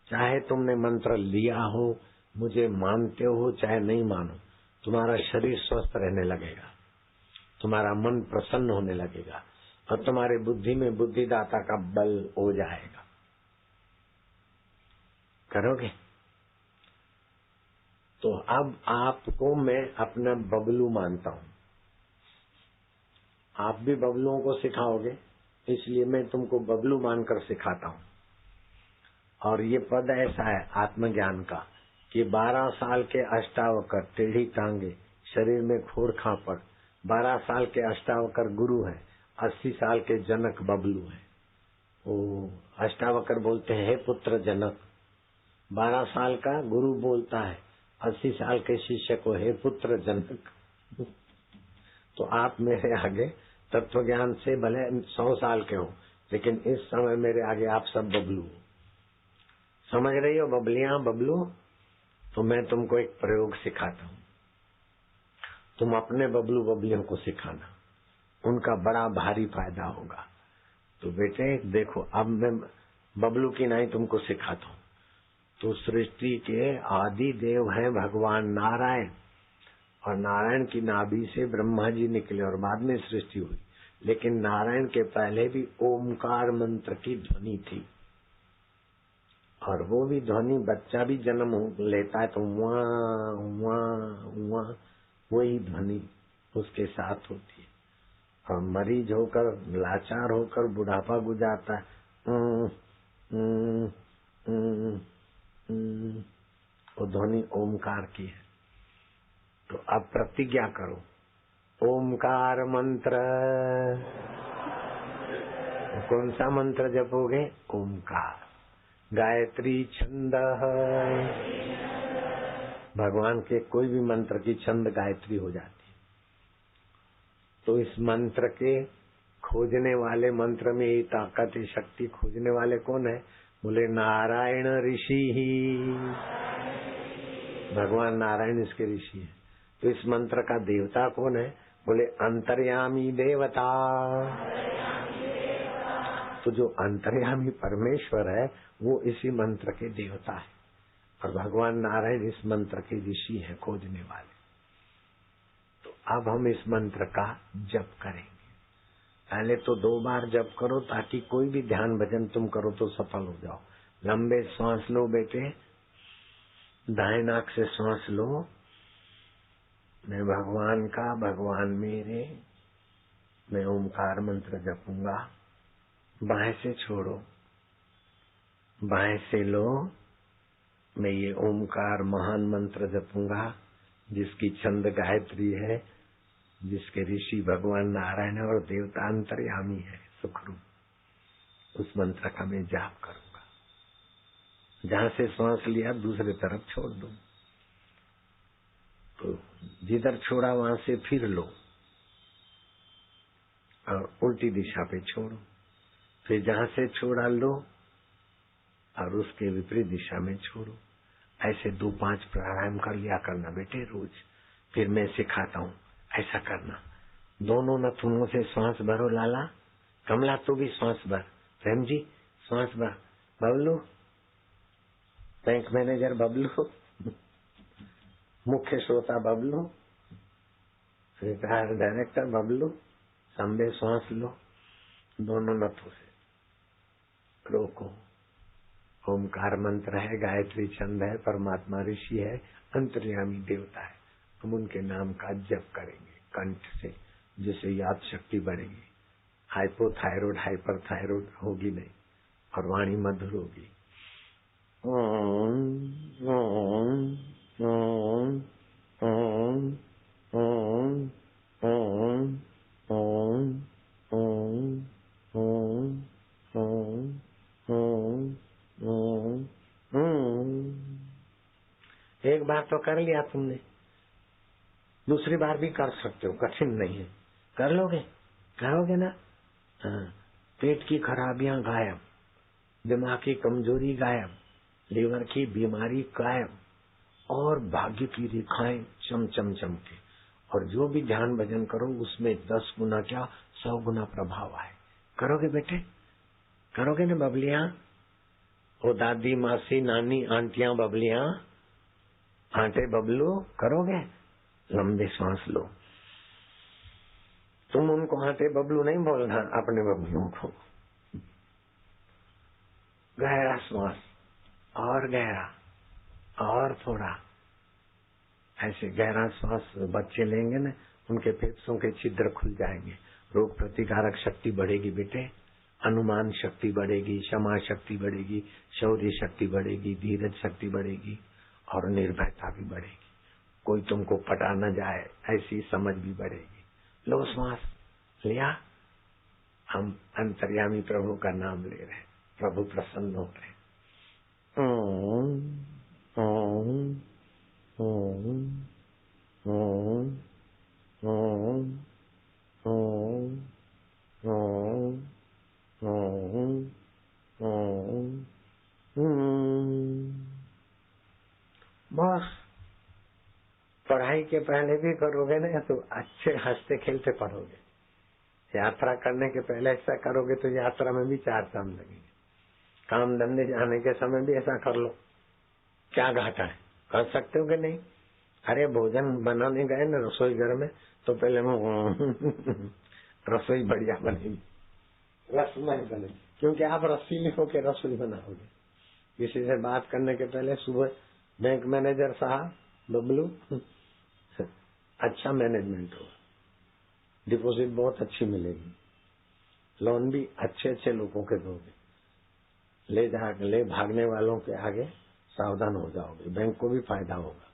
चाहे तुमने मंत्र लिया हो, मुझे मानते हो चाहे नहीं मानो, तुम्हारा शरीर स्वस्थ रहने लगेगा, तुम्हारा मन प्रसन्न होने लगेगा और तुम्हारे बुद्धि में बुद्धिदाता का बल हो जाएगा। करोगे? तो अब आपको मैं अपना बबलू मानता हूं, आप भी बबलुओं को सिखाओगे, इसलिए मैं तुमको बबलू मानकर सिखाता हूं। और ये पद ऐसा है आत्मज्ञान का कि 12 साल के अष्टावकर टेढ़ी टांगे, शरीर में खोर खापड़, 12 साल के अष्टावकर गुरु है, 80 साल के जनक बबलू है। वो अष्टावकर बोलते हैं हे पुत्र जनक, 12 साल का गुरु बोलता है 80 साल के शिष्य को हे पुत्र जनक। तो आप मेरे आगे तत्व ज्ञान से भले 100 साल के हो, लेकिन इस समय मेरे आगे आप सब बबलू हो। समझ रही हो बबलियां बबलू? तो मैं तुमको एक प्रयोग सिखाता हूँ, तुम अपने बबलू बबलियों को सिखाना, उनका बड़ा भारी फायदा होगा। तो बेटे देखो, अब मैं बबलू की नहीं तुमको सिखाता हूँ। तो सृष्टि के आदि देव हैं भगवान नारायण, और नारायण की नाभि से ब्रह्मा जी निकले और बाद में सृष्टि हुई। लेकिन नारायण के पहले भी ओमकार मंत्र की ध्वनि थी, और वो भी ध्वनि बच्चा भी जन्म लेता है तो वहाँ वहाँ वहाँ वही ध्वनि उसके साथ होती है। और मरीज होकर लाचार होकर बुढ़ापा गुजारता है, वो ध्वनि ओमकार की है। तो अब प्रतिज्ञा करो, ओमकार मंत्र। कौन सा मंत्र जपोगे? ओमकार। गायत्री छंद, भगवान के कोई भी मंत्र की छंद गायत्री हो जाती है। तो इस मंत्र के खोजने वाले, मंत्र में ये ताकत ये शक्ति खोजने वाले कौन है? बोले नारायण ऋषि ही, भगवान नारायण इसके ऋषि है। तो इस मंत्र का देवता कौन है? बोले अंतर्यामी देवता। तो जो अंतर्यामी परमेश्वर है वो इसी मंत्र के देवता है, और भगवान नारायण इस मंत्र के ऋषि है, खोजने वाले। तो अब हम इस मंत्र का जप करेंगे। पहले तो 2 बार जप करो, ताकि कोई भी ध्यान भजन तुम करो तो सफल हो जाओ। लंबे सांस लो बेटे, दाएं नाक से सांस लो। मैं भगवान का, भगवान मेरे, मैं ओमकार मंत्र जपूंगा। बाएं से छोड़ो, बाएं से लो। मैं ये ओमकार महान मंत्र जपूंगा, जिसकी छंद गायत्री है, जिसके ऋषि भगवान नारायण है और देवता अंतर्यामी है सुखरूप। उस मंत्र का मैं जाप करूंगा। जहां से सांस लिया दूसरे तरफ छोड़ दो। तो जिधर छोड़ा वहां से फिर लो, और उल्टी दिशा पे छोड़ो। फिर जहां से छोड़ा लो, और उसके विपरीत दिशा में छोड़ो। ऐसे 2-5 प्राणायाम कर लिया करना बेटे रोज। फिर मैं सिखाता हूँ, ऐसा करना। दोनों नथुनों से श्वास भरो लाला। कमला तू भी श्वास भर। प्रेम जी श्वास भर। बबलू, बैंक मैनेजर बबलू, मुख्य श्रोता बबलू, रिटायर्ड डायरेक्टर बबलू, संबे श्वास लो दोनों नथों से। रोको। ओमकार मंत्र है, गायत्री छंद है, परमात्मा ऋषि है, अंतर्यामी देवता है। हम उनके नाम का जप करेंगे कंठ से, जिससे याद शक्ति बढ़ेगी। हाइपोथायरॉइड हाइपरथायरॉइड होगी नहीं, और वाणी मधुर होगी। ओम ओम ओम ओम ओम ओम ओम ओम ओम ओम ओम ओम ओम। एक बार तो कर लिया तुमने, दूसरी बार भी कर सकते हो, कठिन नहीं है। कर लोगे? करोगे ना? हाँ। पेट की खराबियां गायब, दिमाग की कमजोरी गायब, लीवर की बीमारी गायब, और भाग्य की रेखाएं चम चम चमके। और जो भी ध्यान भजन करो उसमें 10 गुना क्या 100 गुना प्रभाव आए। करोगे बेटे? करोगे ना बबलियां? ओ दादी मासी नानी आंटियां बबलियां, आंटे बबलू, करोगे? लंबे सांस लो। तुम उनको आंटे बबलू नहीं बोलना, अपने बबलुओं को। गहरा श्वास, और गहरा, और थोड़ा। ऐसे गहरा श्वास बच्चे लेंगे ना, उनके फेफड़ों के छिद्र खुल जाएंगे, रोग प्रतिकारक शक्ति बढ़ेगी बेटे, अनुमान शक्ति बढ़ेगी, क्षमा शक्ति बढ़ेगी, शौर्य शक्ति बढ़ेगी, धीरज शक्ति बढ़ेगी और निर्भयता भी बढ़ेगी। कोई तुमको पटा न जाए ऐसी समझ भी बढ़ेगी। लो श्वास लिया, हम अंतर्यामी प्रभु का नाम ले रहे, प्रभु प्रसन्न हो रहे। ओम ओम ओम ओम ओम ओम ओम ओम ओम। बस पढ़ाई के पहले भी करोगे ना तो अच्छे हंसते खेलते पढ़ोगे। यात्रा करने के पहले ऐसा करोगे तो यात्रा में भी 4 चांद लगेंगे। काम धंधे जाने के समय भी ऐसा कर लो, क्या घाटा है, कर सकते हो कि नहीं? अरे भोजन बनाने गए ना रसोई घर में तो पहले रसोई बढ़िया बनेगी, रसमय बनेगी, क्योंकि आप रसीले होके रसोई बनाओगे। किसी से बात करने के पहले सुबह बैंक मैनेजर साहब बबलू अच्छा मैनेजमेंट होगा, डिपॉजिट बहुत अच्छी मिलेगी, लोन भी अच्छे अच्छे लोगों के दोगे, ले भागने वालों के आगे सावधान हो जाओगे, बैंक को भी फायदा होगा।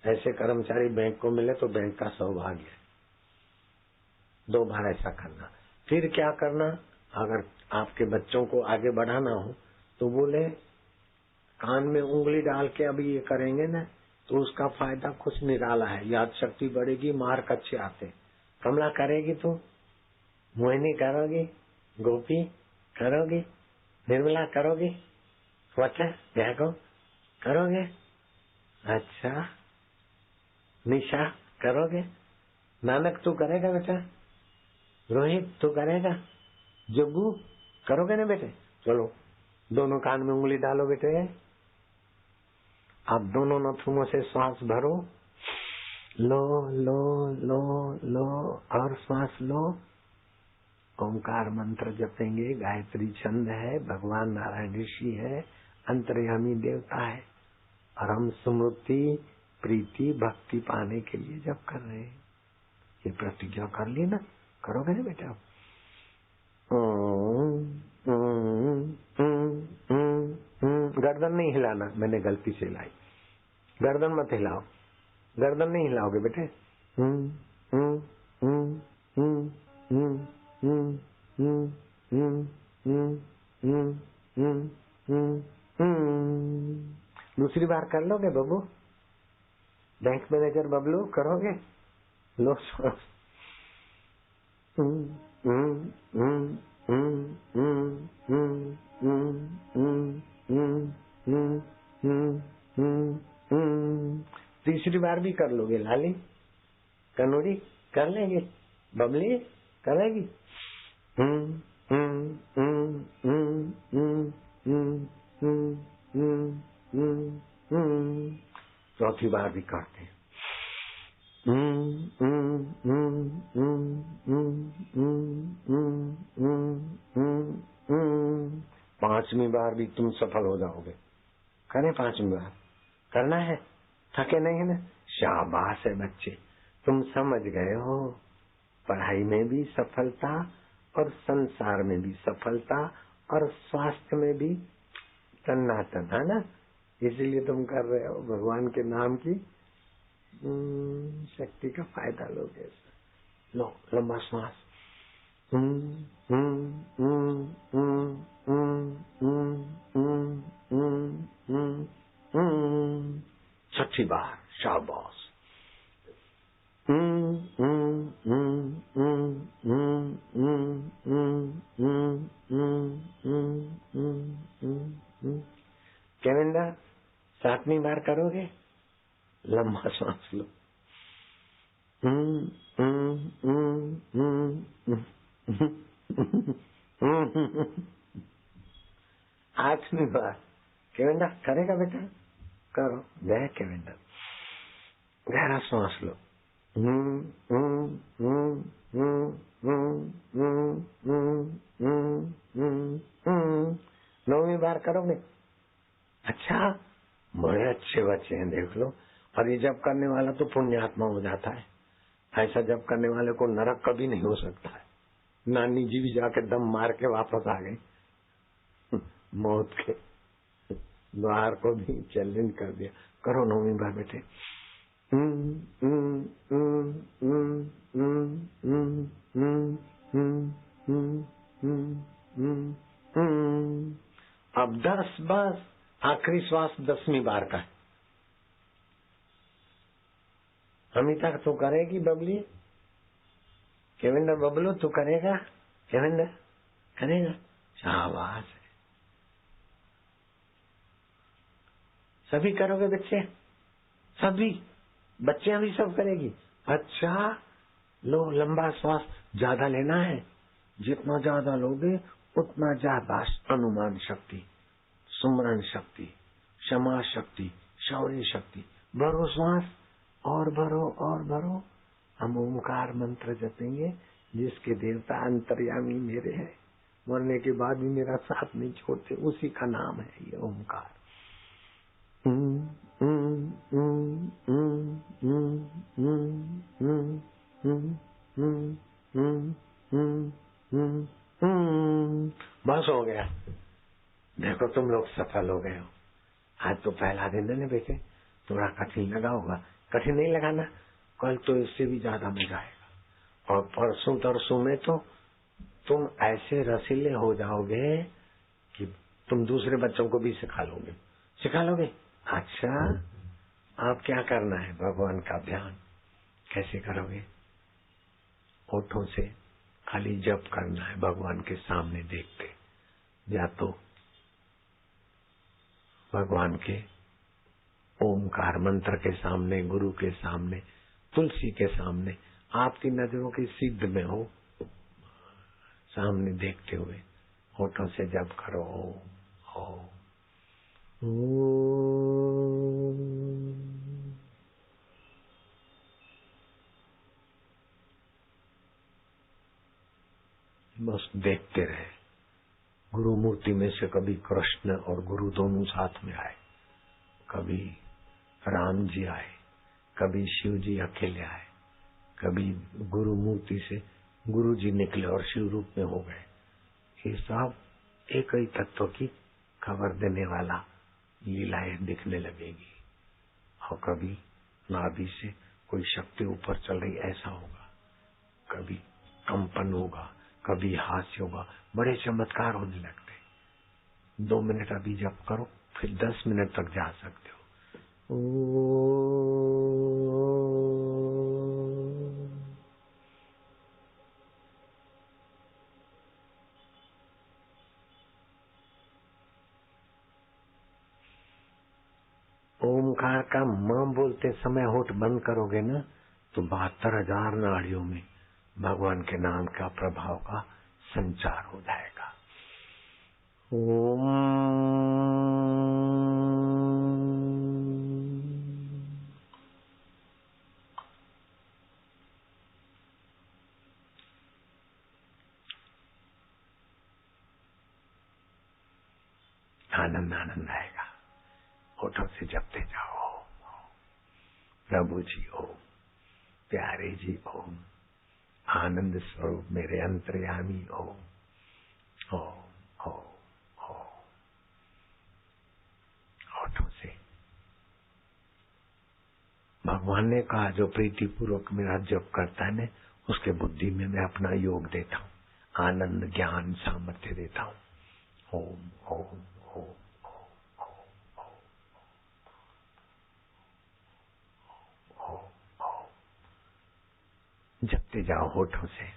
ऐसे कर्मचारी बैंक को मिले तो बैंक का सौभाग्य है। 2 बार ऐसा करना। फिर क्या करना, अगर आपके बच्चों को आगे बढ़ाना हो तो बोले कान में उंगली डाल के अभी ये करेंगे ना तो उसका फायदा कुछ निराला है, याद शक्ति बढ़ेगी, मार्क अच्छे आते। कमला करेगी तो, मोहिनी करोगी, गोपी करोगी, निर्मला करोगी, वचन देखो करोगे, अच्छा निशा करोगे, नानक तू करेगा बेटा, रोहित तू करेगा, जग्गू करोगे ना बेटे? चलो दोनों कान में उंगली डालो बेटे, आप दोनों नथुनों से श्वास भरो, लो लो लो लो और श्वास लो। ओंकार मंत्र जपेंगे, गायत्री छंद है, भगवान नारायण ऋषि है, अंतर्यामी देवता है और हम स्मृति प्रीति भक्ति पाने के लिए जप कर रहे हैं। ये प्रतिज्ञा कर ली ना, करोगे ना बेटा? गर्दन नहीं हिलाना, मैंने गलती से हिलाई, गर्दन मत हिलाओ, गर्दन नहीं हिलाओगे बेटे। दूसरी बार कर लोगे बबू? बैंक मैनेजर बबलू करोगे? लो तीसरी बार भी कर लोगे लाली? कनोड़ी कर लेंगे? बबली करेगी? चौथी बार भी करते हैं। 5वीं बार भी तुम सफल हो जाओगे। करें 5वीं बार? करना है, थके नहीं है ना? शाबाश है बच्चे, तुम समझ गए हो। पढ़ाई में भी सफलता और संसार में भी सफलता और स्वास्थ्य में भी टनाटन, है ना? इसीलिए तुम कर रहे हो, भगवान के नाम की शक्ति का फायदा लोगे। लो लंबा श्वास। छठी बार, शाबाश। कैलेंडर 7वीं बार करोगे? लंबा सांस लो। 8वीं बार कैलेंडर करेगा बेटा? करो, गया कैलेंडर। गहरा सांस लो। 9वीं बार करोगे? अच्छा, बड़े अच्छे बच्चे हैं, देख लो। और ये जब करने वाला तो पुण्यात्मा हो जाता है। ऐसा जब करने वाले को नरक कभी नहीं हो सकता है। नानी जी भी जाके दम मार के वापस आ गई, मौत के द्वार को भी चैलेंज कर दिया। करो नौवीं बार बेटे। अब 10 बस, आखिरी श्वास 10वीं बार का है। अमिता तो करेगी बबली? केविंदर बबलू तू करेगा? केविंदर करेगा? शाबाश। सभी करोगे बच्चे? सभी बच्चियां भी सब करेगी? अच्छा, लो लंबा श्वास ज्यादा लेना है। जितना ज्यादा लोगे उतना ज्यादा अनुमान शक्ति, सुमरण शक्ति, क्षमा शक्ति, शौर्य शक्ति। भरो श्वास और भरो और भरो। हम ओमकार मंत्र जपेंगे, जिसके देवता अंतर्यामी मेरे हैं, मरने के बाद भी मेरा साथ नहीं छोड़ते, उसी का नाम है ये ओमकार। बस हो गया। देखो तुम लोग सफल हो गए हो। आज तो पहला दिन है ना बेटे, थोड़ा कठिन लगा होगा। कठिन नहीं लगाना, कल तो इससे भी ज्यादा मजा आएगा। और परसों तरसों में तो तुम ऐसे रसीले हो जाओगे कि तुम दूसरे बच्चों को भी सिखा लोगे। सिखा लोगे? अच्छा, आप क्या करना है? भगवान का ध्यान कैसे करोगे? होठों से खाली जप करना है, भगवान के सामने देखते, या तो भगवान के ओमकार मंत्र के सामने, गुरु के सामने, तुलसी के सामने, आपकी नजरों की सिद्ध में हो, सामने देखते हुए होठों से जप करो। ओम बस देखते रहे। गुरु मूर्ति में से कभी कृष्ण और गुरु दोनों साथ में आए, कभी राम जी आए, कभी शिव जी अकेले आए, कभी गुरु मूर्ति से गुरु जी निकले और शिव रूप में हो गए। ये सब एक ही तत्व की खबर देने वाला लीलाएं दिखने लगेगी। और कभी नाभि से कोई शक्ति ऊपर चल रही ऐसा होगा, कभी कंपन होगा, कभी हास्य होगा, बड़े चमत्कार होने लगते। 2 मिनट अभी जप करो, फिर 10 मिनट तक जा सकते हो। ओमकार का मां बोलते समय होठ बंद करोगे ना, तो 72,000 नाड़ियों में भगवान के नाम का प्रभाव का संचार हो जाएगा। ओम आनंद आनंद आएगा। होठों से जपते जाओ। प्रभु जी ओम, प्यारे जी ओम, आनंद स्वरूप मेरे अंतर्यामी ओम, ओम ओम ओम। होठों से भगवान ने कहा, जो प्रीति पूर्वक मेरा जप करता है ना, उसके बुद्धि में मैं अपना योग देता हूँ, आनंद ज्ञान सामर्थ्य देता हूँ। ओम ओम ओम जपते जाओ होठों से।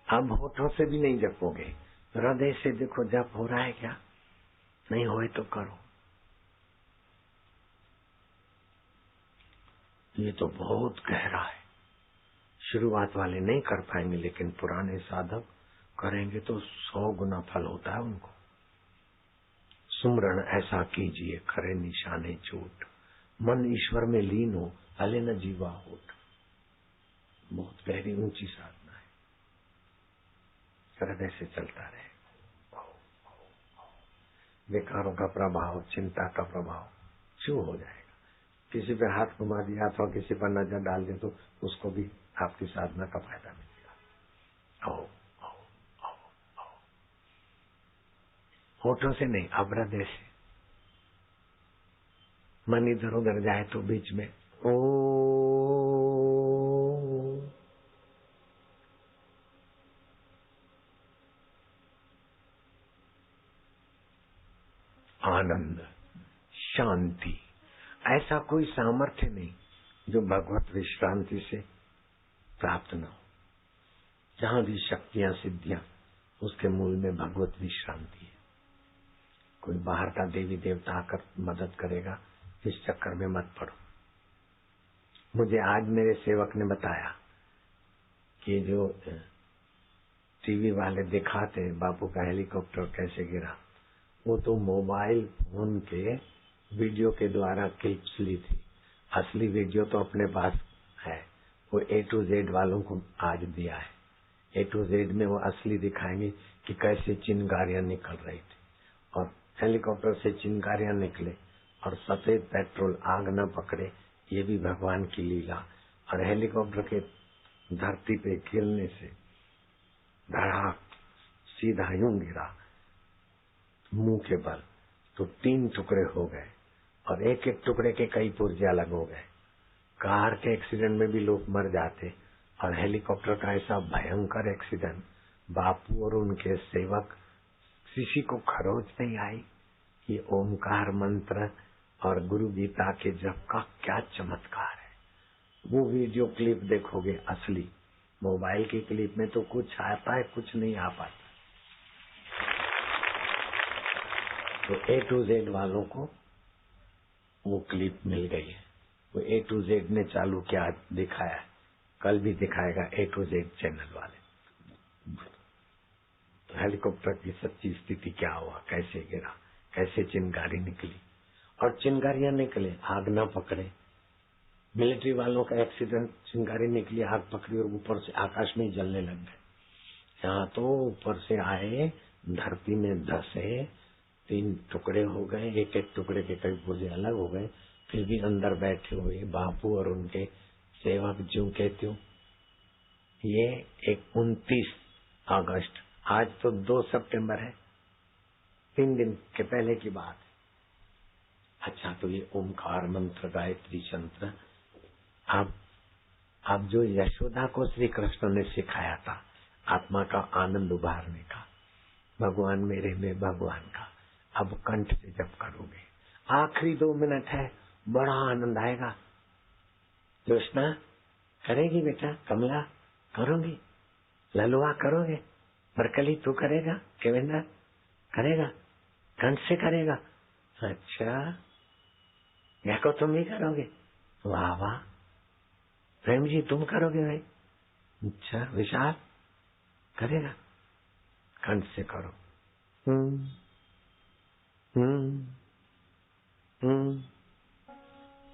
अब होठों से भी नहीं जपोगे, हृदय से देखो जप हो रहा है क्या, नहीं होए तो करो। ये तो बहुत गहरा है, शुरुआत वाले नहीं कर पाएंगे, लेकिन पुराने साधक करेंगे तो 100 गुना फल होता है उनको। सुमरण ऐसा कीजिए खरे निशाने चोट, मन ईश्वर में लीन हो हले न जीवा होठ। बहुत गहरी ऊंची साधना है, हृदय से चलता रहे। विकारों का प्रभाव, चिंता का प्रभाव क्यों हो जाएगा। किसी पे हाथ घुमा दिया अथवा किसी पर नजर डाल दे तो उसको भी आपकी साधना का फायदा मिलेगा। आओ आओ आओ आओ, होठों से नहीं, अब हृदय से। मन इधर उधर जाए तो बीच में ओ आनंद, शांति, ऐसा कोई सामर्थ्य नहीं जो भगवत विश्रांति से प्राप्त न हो। जहां भी शक्तियां सिद्धियां, उसके मूल में भगवत विश्रांति है। कोई बाहर का देवी देवता आकर मदद करेगा, इस चक्कर में मत पड़ो। मुझे आज मेरे सेवक ने बताया कि जो टीवी वाले दिखाते बापू का हेलीकॉप्टर कैसे गिरा, वो तो मोबाइल फोन के वीडियो के द्वारा क्लिप्स ली थी। असली वीडियो तो अपने पास है, वो A to Z वालों को आज दिया है। A to Z में वो असली दिखाएंगे कि कैसे चिंगारियां निकल रही थी, और हेलीकॉप्टर से चिंगारियां निकले और सफेद पेट्रोल आग न पकड़े, ये भी भगवान की लीला। और हेलीकॉप्टर के धरती पे गिरने से धड़ाक सीधा यूं गिरा मुंह के बल, तो 3 टुकड़े हो गए, और एक एक टुकड़े के कई पुर्जे अलग हो गए। कार के एक्सीडेंट में भी लोग मर जाते, और हेलीकॉप्टर का ऐसा भयंकर एक्सीडेंट, बापू और उनके सेवक किसी को खरोच नहीं आई। ये ओमकार मंत्र और गुरु गीता के जप का क्या चमत्कार है। वो वीडियो क्लिप देखोगे असली, मोबाइल की क्लिप में तो कुछ आता है, कुछ नहीं आ पाता। तो A to Z वालों को वो क्लिप मिल गई है। वो A to Z ने चालू किया, दिखाया, कल भी दिखाएगा A to Z चैनल वाले। तो हेलीकॉप्टर की सच्ची स्थिति क्या हुआ, कैसे गिरा, कैसे चिंगारी निकली, और चिंगारियां निकले आग न पकड़े। मिलिट्री वालों का एक्सीडेंट, चिंगारी निकली आग पकड़ी और ऊपर से आकाश में जलने लग गए। यहाँ तो ऊपर से आए, धरती में धसे, 3 टुकड़े हो गए, एक एक टुकड़े के कई पुर्जे अलग हो गए। फिर भी अंदर बैठे हुए बापू और उनके सेवक ज्यों के त्यों। ये 29 अगस्त, आज तो 2 सितंबर है, 3 दिन के पहले की बात है। अच्छा, तो ये ओमकार मंत्र, गायत्री मंत्र, अब जो यशोदा को श्री कृष्ण ने सिखाया था आत्मा का आनंद उभारने का, भगवान मेरे में भगवान का, अब कंठ से जप करोगे। आखिरी 2 मिनट है, बड़ा आनंद आएगा। जोशना करेगी बेटा, कमला करोगी, ललुआ करोगे, बरकली तू करेगा, केविंदर करेगा, कंठ से करेगा। अच्छा, यह को तुम भी करोगे, वाह वाह। प्रेम जी तुम करोगे भाई, अच्छा। विशाल करेगा, कंठ से करो।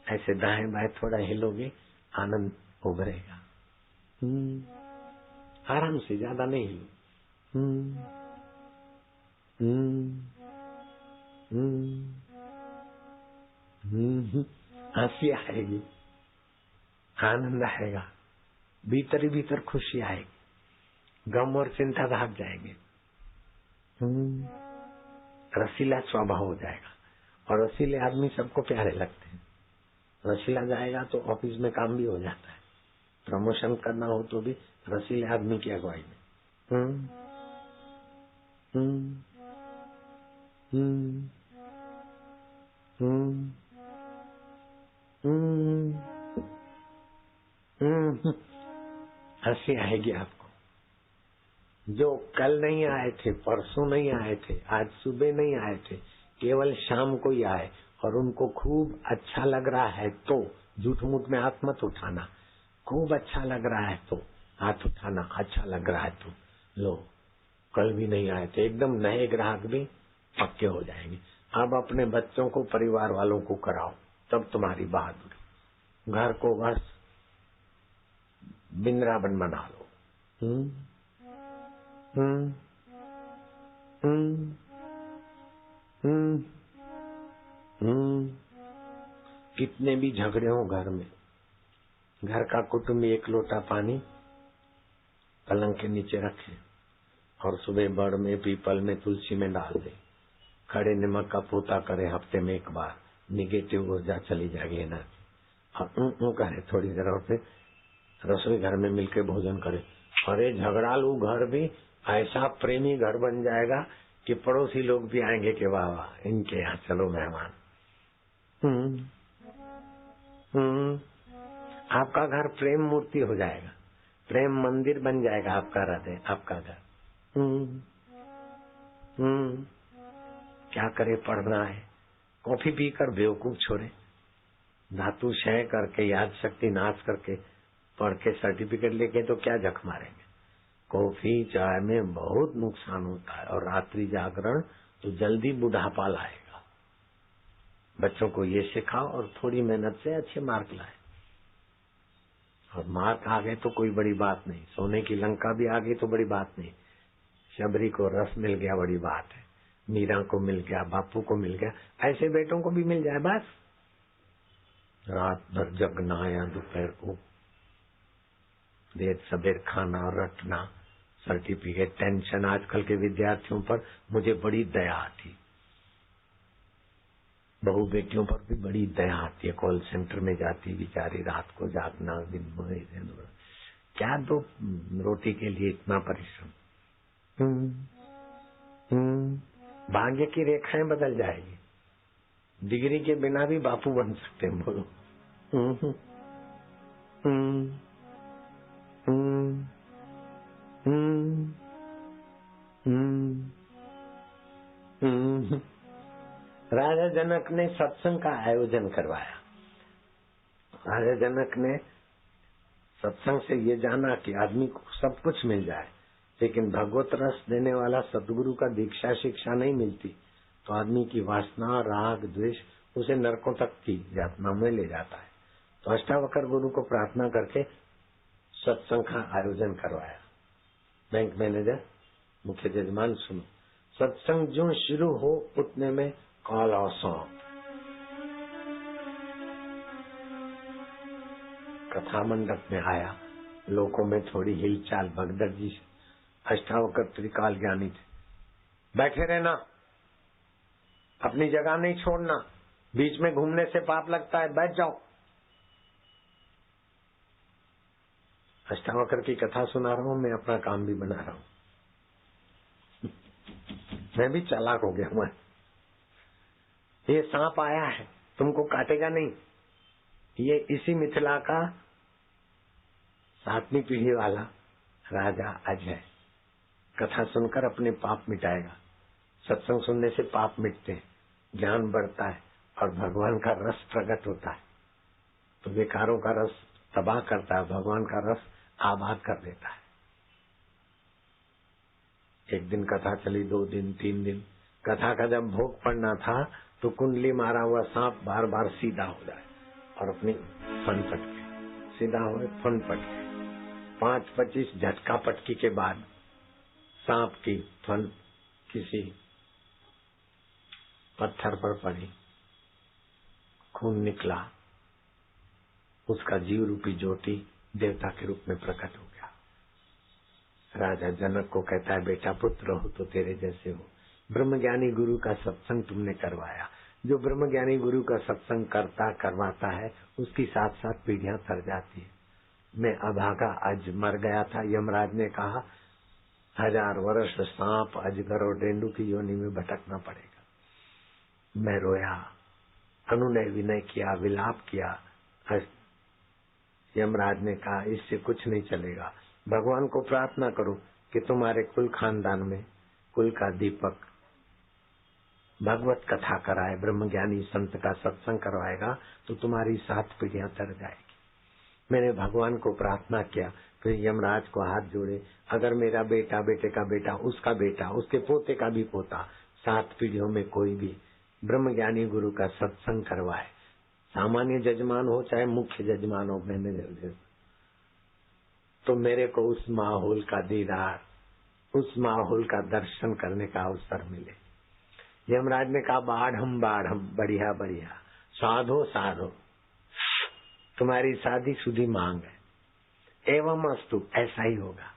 ऐसे दाएं बाएं थोड़ा हिलोगे, आनंद उभरेगा। आराम से, ज्यादा नहीं हिलो। हंसी आएगी, आनंद आएगा, भीतर ही भीतर खुशी आएगी, गम और चिंता भाग जाएंगे। रसीला स्वभाव हो जाएगा, और रसीले आदमी सबको प्यारे लगते हैं। रसीला जाएगा तो ऑफिस में काम भी हो जाता है, प्रमोशन करना हो तो भी रसीले आदमी की अगुवाई में। हंसी आएगी आपको, जो कल नहीं आए थे, परसों नहीं आए थे, आज सुबह नहीं आए थे, केवल शाम को ही आए और उनको खूब अच्छा लग रहा है तो झूठ मूठ में हाथ मत उठाना। खूब अच्छा लग रहा है तो हाथ उठाना, अच्छा लग रहा है तो लो। कल भी नहीं आए थे, एकदम नए ग्राहक भी पक्के हो जाएंगे। अब अपने बच्चों को, परिवार वालों को कराओ, तब तुम्हारी बहादुरी। घर को बस वृंदावन बना लो। कितने भी झगड़े हो घर में, घर का कुटुंब एक लोटा पानी पलंग के नीचे रखे और सुबह बड़ में, पीपल में, तुलसी में डाल दे। खड़े नमक का पोता करे हफ्ते में एक बार, निगेटिव ऊर्जा चली जाएगी एनर्जी। और करे थोड़ी देर और फिर रसोई घर में मिलके भोजन करे। अरे झगड़ालू घर भी ऐसा प्रेमी घर बन जाएगा कि पड़ोसी लोग भी आएंगे कि वाह वाह इनके यहाँ चलो मेहमान। आपका घर प्रेम मूर्ति हो जाएगा, प्रेम मंदिर बन जाएगा आपका हृदय, आपका घर। क्या करे, पढ़ना है, कॉफी पीकर बेवकूफ छोड़े, धातु क्षय करके, याद शक्ति नाश करके, पढ़ के सर्टिफिकेट लेके तो क्या जख मारेंगे। कॉफी चाय में बहुत नुकसान होता है और रात्रि जागरण तो जल्दी बुढ़ापा लाएगा। बच्चों को ये सिखाओ और थोड़ी मेहनत से अच्छे मार्क लाए। और मार्क आ गए तो कोई बड़ी बात नहीं, सोने की लंका भी आ गई तो बड़ी बात नहीं। शबरी को रस मिल गया बड़ी बात है, मीरा को मिल गया, बापू को मिल गया, ऐसे बेटों को भी मिल जाए बस। रात भर जगना या दोपहर को देर सबेर खाना रटना, सर्टिफिकेट, टेंशन। आजकल के विद्यार्थियों पर मुझे बड़ी दया आती, बहू बेटियों पर भी बड़ी दया आती है। कॉल सेंटर में जाती बेचारी, रात को जागना, दिन भर क्या दो रोटी के लिए इतना परिश्रम। भाग्य की रेखाएं बदल जाएगी। डिग्री के बिना भी बापू बन सकते हैं, बोलो। राजा जनक ने सत्संग का आयोजन करवाया। राजा जनक ने सत्संग से ये जाना कि आदमी को सब कुछ मिल जाए, लेकिन भगवत रस देने वाला सदगुरु का दीक्षा शिक्षा नहीं मिलती तो आदमी की वासना, राग, द्वेष उसे नरकों तक की यातना में ले जाता है। तो अष्टावक्र गुरु को प्रार्थना करके सत्संग का आयोजन करवाया। बैंक मैनेजर, मुख्य जजमान, सुनो, सत्संग जो शुरू हो उतने में कॉल और सौंप। कथा मंडप में आया, लोगों में थोड़ी हिलचाल। भगदड़ जी अष्टावक्र त्रिकाल ज्ञानी थे, बैठे रहना, अपनी जगह नहीं छोड़ना, बीच में घूमने से पाप लगता है, बैठ जाओ। अष्टावक्र की कथा सुना रहा हूं, मैं अपना काम भी बना रहा हूं। मैं भी चालाक हो गया हूं। ये सांप आया है, तुमको काटेगा नहीं। ये इसी मिथिला का 7वीं पीढ़ी वाला राजा अजय कथा सुनकर अपने पाप मिटाएगा। सत्संग सुनने से पाप मिटते हैं, ज्ञान बढ़ता है और भगवान का रस प्रकट होता है। तो विकारों का रस तबाह करता है, भगवान का रस आबाद कर देता है। एक दिन कथा चली, 2 दिन, 3 दिन। कथा का जब भोग पड़ना था तो कुंडली मारा हुआ सांप बार बार सीधा हो जाए और अपनी फन पटके सीधा हो, फन पटके 5-25 झटका पटकी के बाद सांप की फन किसी पत्थर पर पड़ी, खून निकला, उसका जीव रूपी ज्योति देवता के रूप में प्रकट हो गया। राजा जनक को कहता है, बेटा पुत्र हो तो तेरे जैसे हो, ब्रह्मज्ञानी गुरु का सत्संग तुमने करवाया। जो ब्रह्मज्ञानी गुरु का सत्संग करवाता है उसकी 7-7 पीढ़ियां तर जाती है। मैं अभागा आज मर गया था, यमराज ने कहा 1000 वर्ष सांप, अजगर और डेंडू की योनि में भटकना पड़ेगा। मैं रोया, अनुनय विनय किया, विलाप किया। यमराज ने कहा इससे कुछ नहीं चलेगा, भगवान को प्रार्थना करो कि तुम्हारे कुल खानदान में कुल का दीपक भगवत कथा कराए, ब्रह्म ज्ञानी संत का सत्संग करवाएगा तो तुम्हारी 7 पीढ़ियां तर जाएगी। मैंने भगवान को प्रार्थना किया, फिर यमराज को हाथ जोड़े, अगर मेरा बेटा, बेटे का बेटा, उसका बेटा, उसके पोते का भी पोता 7 पीढ़ियों में कोई भी ब्रह्म ज्ञानी गुरु का सत्संग करवाए, सामान्य जजमान हो चाहे मुख्य जजमान हो, मैंने तो मेरे को उस माहौल का दीदार, उस माहौल का दर्शन करने का अवसर मिले। यमराज ने कहा बाढ़ हम बढ़िया बढ़िया, साधो साधो, तुम्हारी शादी शुदी मांग है, एवं अस्तु, ऐसा ही होगा।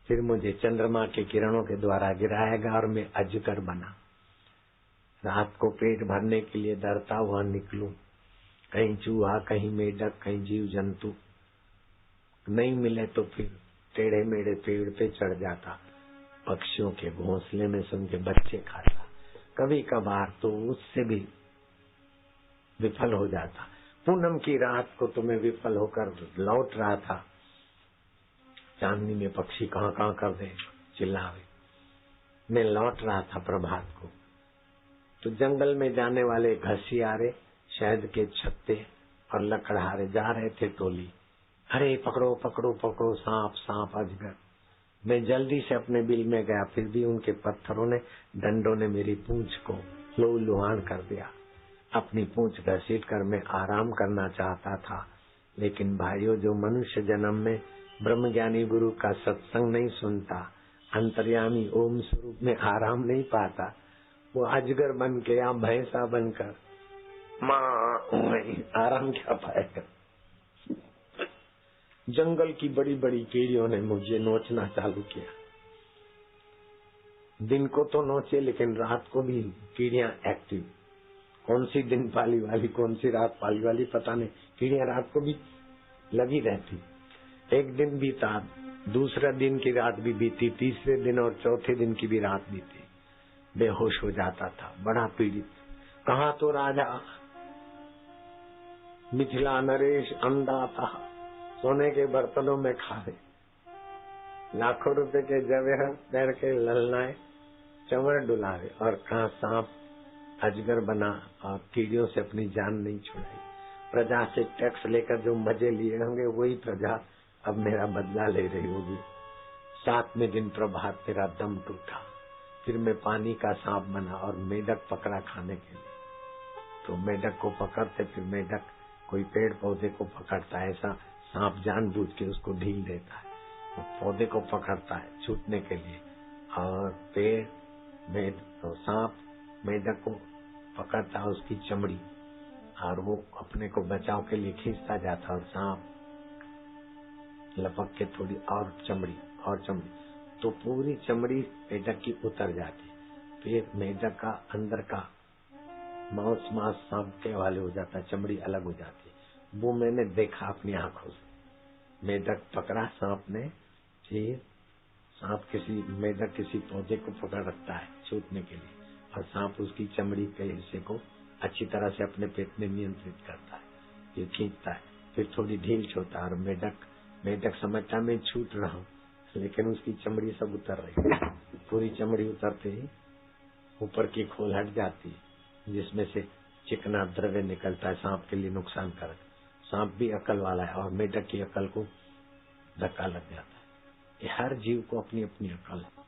फिर मुझे चंद्रमा के किरणों के द्वारा गिराएगा और मैं अजगर बना, रात को पेट भरने के लिए डरता हुआ निकलूं, कहीं चूहा, कहीं मेढक, कहीं जीव जंतु नहीं मिले तो फिर टेढ़े मेढ़े पेड़ पे चढ़ जाता, पक्षियों के घोंसले में से उनके बच्चे खाता, कभी कभार तो उससे भी विफल हो जाता। पूनम की रात को तो मैं विफल होकर लौट रहा था, चांदनी में पक्षी कहाँ कहाँ कर दे चिल्लावे, मैं लौट रहा था प्रभात को, तो जंगल में जाने वाले घसियारे, शहद के छत्ते और लकड़हारे जा रहे थे टोली, अरे पकड़ो पकड़ो पकड़ो, सांप सांप अजगर। मैं जल्दी से अपने बिल में गया, फिर भी उनके पत्थरों ने, डंडों ने मेरी पूंछ को लहू-लुहान कर दिया। अपनी पूंछ घसीट कर मैं आराम करना चाहता था, लेकिन भाइयों, जो मनुष्य जन्म में ब्रह्मज्ञानी गुरु का सत्संग नहीं सुनता, अंतर्यामी ओम स्वरूप में आराम नहीं पाता, वो अजगर बन के या भैंसा बनकर माँ आराम क्या पाएगा। जंगल की बड़ी बड़ी कीड़ियों ने मुझे नोचना चालू किया। दिन को तो नोचे, लेकिन रात को भी कीड़ियां एक्टिव। कौन सी दिन पाली वाली, कौन सी रात पाली वाली पता नहीं, कीड़ियां रात को भी लगी रहती। एक दिन बीता, दूसरा दिन की रात भी बीती, तीसरे दिन और चौथे दिन की भी रात बीती, बेहोश हो जाता था, बड़ा पीड़ित। कहा तो राजा मिथिला नरेश अंधा था, सोने के बर्तनों में खाए, लाखों रुपए के जवेहर पैर के ललनाए, चंवर डुलावे, और कहा सांप अजगर बना और कीड़ियों से अपनी जान नहीं छुड़ाई। प्रजा से टैक्स लेकर जो मजे लिए होंगे वही प्रजा अब मेरा बदला ले रही होगी। 7वें दिन प्रभात मेरा दम टूटा, फिर मैं पानी का सांप बना और मेढक पकड़ा खाने के लिए। तो मेढक को पकड़ते, फिर मेढक कोई पेड़ पौधे को पकड़ता है, ऐसा सांप जानबूझ के उसको ढील देता है, वो पौधे को पकड़ता है छूटने के लिए, और पेड़ में तो सांप मेढक को पकड़ता है उसकी चमड़ी, और वो अपने को बचाव के लिए खींचता जाता, और सांप लपक के थोड़ी और चमड़ी, तो पूरी चमड़ी मेढक की उतर जाती, फिर मेढक का अंदर का मांस सांप के वाले हो जाता, चमड़ी अलग हो जाती। वो मैंने देखा अपनी आंखों से। मेढक पकड़ा सांप ने, फिर सांप मेढक किसी पौधे को पकड़ रखता है छूटने के लिए, और सांप उसकी चमड़ी के हिस्से को अच्छी तरह से अपने पेट में नियंत्रित करता है, फिर खींचता है, फिर थोड़ी ढील छोड़ता है, और मेढक समझता मैं छूट रहा हूँ, लेकिन उसकी चमड़ी सब उतर रही है। पूरी चमड़ी उतरते ही ऊपर की खोल हट जाती है, जिसमें से चिकना द्रव्य निकलता है, सांप के लिए नुकसानकारक। सांप भी अकल वाला है, और मेढक की अकल को धक्का लग जाता है। ये हर जीव को अपनी अपनी अकल है।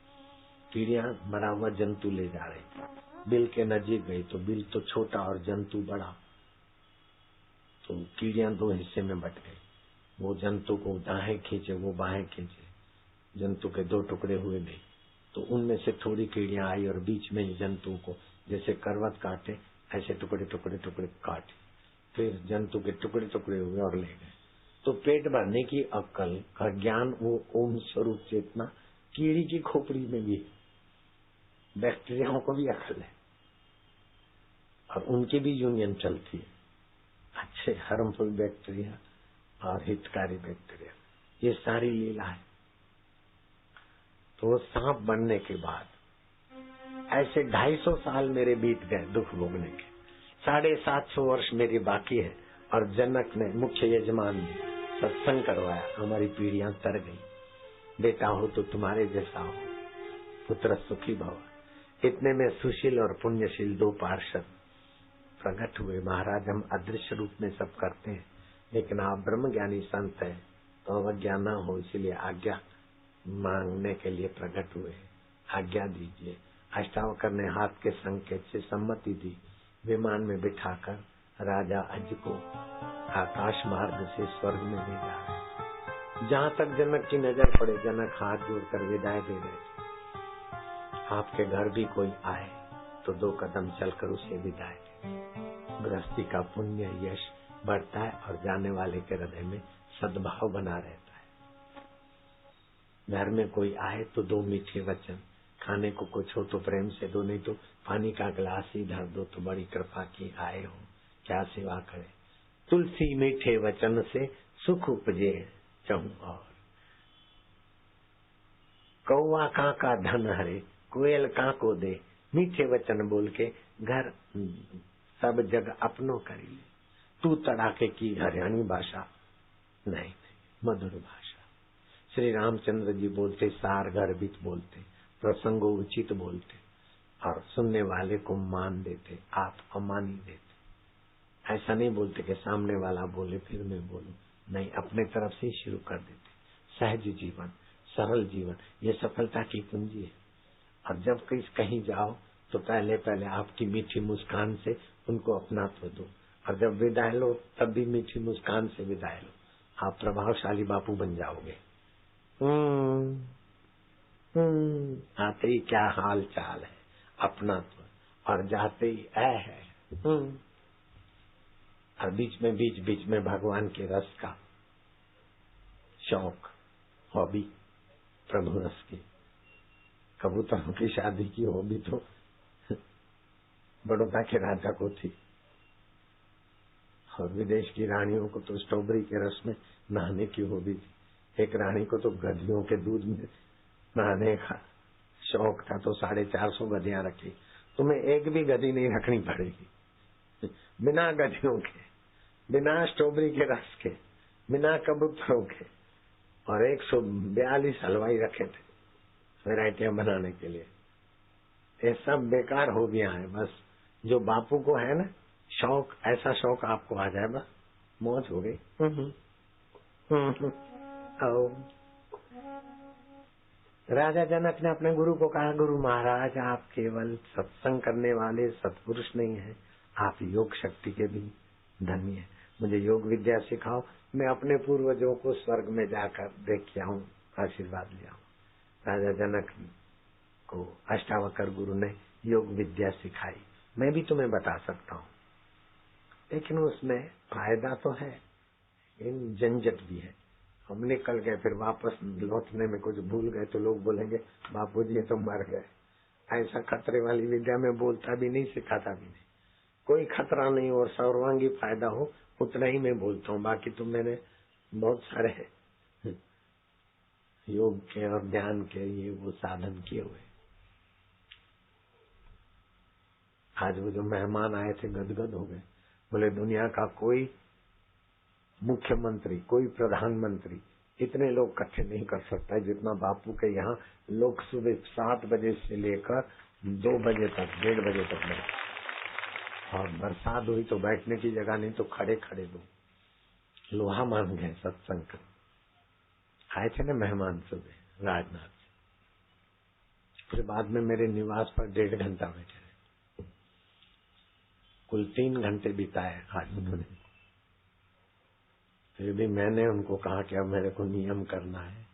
कीड़ियां मरा हुआ जंतु ले जा रही थी, बिल के नजीक गई तो बिल तो छोटा और जंतु बड़ा, तो कीड़ियां 2 हिस्से में बट गई। वो जंतु को दाएं खींचे, वो बाएं खींचे, जंतु के 2 टुकड़े हुए नहीं, तो उनमें से थोड़ी कीड़ियां आई और बीच में जंतु को जैसे करवट काटे ऐसे टुकड़े टुकड़े टुकड़े काटे, फिर जंतु के टुकड़े टुकड़े हुए और ले गए। तो पेट भरने की अक्ल का ज्ञान, वो ओम स्वरूप चेतना कीड़ी की खोपड़ी में भी, बैक्टीरियाओं को भी अकल है, और उनकी भी यूनियन चलती है, अच्छे हार्मफुल बैक्टीरिया और हितकारी बैक्टीरिया, ये सारी लीला है। तो सांप बनने के बाद ऐसे 250 साल मेरे बीत गए दुख भोगने के, 750 वर्ष मेरी बाकी है, और जनक ने, मुख्य यजमान ने सत्संग करवाया, हमारी पीढ़ियां तर गई। बेटा हो तो तुम्हारे जैसा हो, पुत्र सुखी भव। इतने में सुशील और पुण्यशील 2 पार्षद प्रकट हुए। महाराज हम अदृश्य रूप में सब करते हैं, लेकिन आप ब्रह्म ज्ञानी संत है तो अवज्ञा न हो, इसलिए आज्ञा मांगने के लिए प्रकट हुए। आज्ञा दीजिए। अष्टावकर ने हाथ के संकेत से सम्मति दी। विमान में बिठाकर राजा अज को आकाश मार्ग से स्वर्ग में ले जा रहे। जहाँ तक जनक की नजर पड़े, जनक हाथ जोड़कर विदाई दे रहे थे। आपके घर भी कोई आए तो 2 कदम चलकर उसे विदाई दे। गृहस्थी का पुण्य यश बढ़ता है और जाने वाले के हृदय में सद्भाव बना रहता है। घर में कोई आए तो 2 मीठे वचन, खाने को कुछ हो तो प्रेम से दो, नहीं तो पानी का गिलास ही धर दो तो बड़ी कृपा की आए हो, क्या सेवा करे। तुलसी मीठे वचन से सुख उपजे चहु और। कौवा काका धन हरे, कोयल काको दे। मीठे वचन बोल के घर सब जग अपनो करी ले। तू तड़ाके की हरियाणी भाषा नहीं, मधुर भाषा। श्री रामचंद्र जी बोलते सार गर्भित बोलते, प्रसंगो उचित बोलते और सुनने वाले को मान देते, आप अमानी देते। ऐसा नहीं बोलते कि सामने वाला बोले फिर मैं बोलूं, नहीं, अपने तरफ से ही शुरू कर देते। सहज जीवन, सरल जीवन, ये सफलता की कुंजी है। और जब कहीं जाओ तो पहले पहले आपकी मीठी मुस्कान से उनको अपनात्व दो, और जब विदाई लो तब भी मीठी मुस्कान से विदाई लो। आप प्रभावशाली बापू बन जाओगे। आते ही क्या हाल चाल है, अपनात्व, और जाते ही है। और बीच में भगवान के रस का शौक, हॉबी, प्रभु रस की। कबूतरों की शादी की हॉबी तो बड़ौदा के राजा को थी, और विदेश की रानियों को तो स्ट्रॉबेरी के रस में नहाने की हॉबी थी। एक रानी को तो गधियों के दूध में नहाने का शौक था, तो 450 गधियां रखी। तुम्हें एक भी गधी नहीं रखनी पड़ेगी, बिना गधियों के, बिना स्ट्रॉबेरी के रस के, बिना कबूतरों के। और 142 हलवाई रखे थे वैरायटियां बनाने के लिए। ये सब बेकार हो गया है। बस जो बापू को है ना शौक, ऐसा शौक आपको आ जाए, बस मौज हो गई। राजा जनक ने अपने गुरु को कहा, गुरु महाराज आप केवल सत्संग करने वाले सत्पुरुष नहीं हैं, आप योग शक्ति के भी धनी हैं। मुझे योग विद्या सिखाओ, मैं अपने पूर्वजों को स्वर्ग में जाकर देख के आऊं, आशीर्वाद ले आऊं। राजा जनक को अष्टावकर गुरु ने योग विद्या सिखाई। मैं भी तुम्हें बता सकता हूँ, लेकिन उसमें फायदा तो है, इन झंझट भी है। हम निकल गए, फिर वापस लौटने में कुछ भूल गए तो लोग बोलेंगे बापूजी ये तो मर गए। ऐसा खतरे वाली विद्या में बोलता भी नहीं, सिखाता भी नहीं। कोई खतरा नहीं और सर्वांगी फायदा हो उतना ही मैं बोलता हूँ। बाकी तो मैंने बहुत सारे योग के और ध्यान के ये वो साधन किए हुए। आज वो जो मेहमान आए थे गदगद हो गए, बोले दुनिया का कोई मुख्यमंत्री, कोई प्रधानमंत्री इतने लोग इकट्ठे नहीं कर सकता है जितना बापू के यहाँ लोग सुबह 7 बजे से लेकर 2 बजे तक, 1:30 बजे तक बैठे। और बरसात हुई तो बैठने की जगह नहीं तो खड़े खड़े लोग लोहा मान गए सत्संग का। आए थे ना मेहमान सुबह राजनाथ से, फिर बाद में मेरे निवास पर 1.5 घंटा बैठे रहे। कुल 3 घंटे बिताए आज उन्होंने। फिर भी मैंने उनको कहा कि अब मेरे को नियम करना है,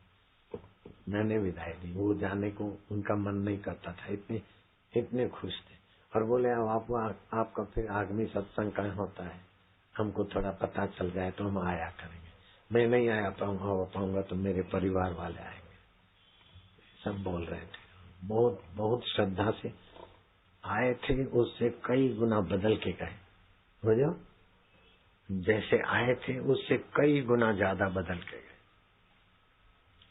मैंने विदाई दी। वो जाने को उनका मन नहीं करता था, इतने खुश थे। और बोले अब आपका फिर आगामी सत्संग कहाँ होता है, हमको थोड़ा पता चल जाए तो हम आया करेंगे। मैं नहीं आया पाऊंगा तो मेरे परिवार वाले आएंगे, सब बोल रहे थे। बहुत बहुत श्रद्धा से आए थे, उससे कई गुना बदल के गए। समझो, जैसे आए थे उससे कई गुना ज्यादा बदल के गए।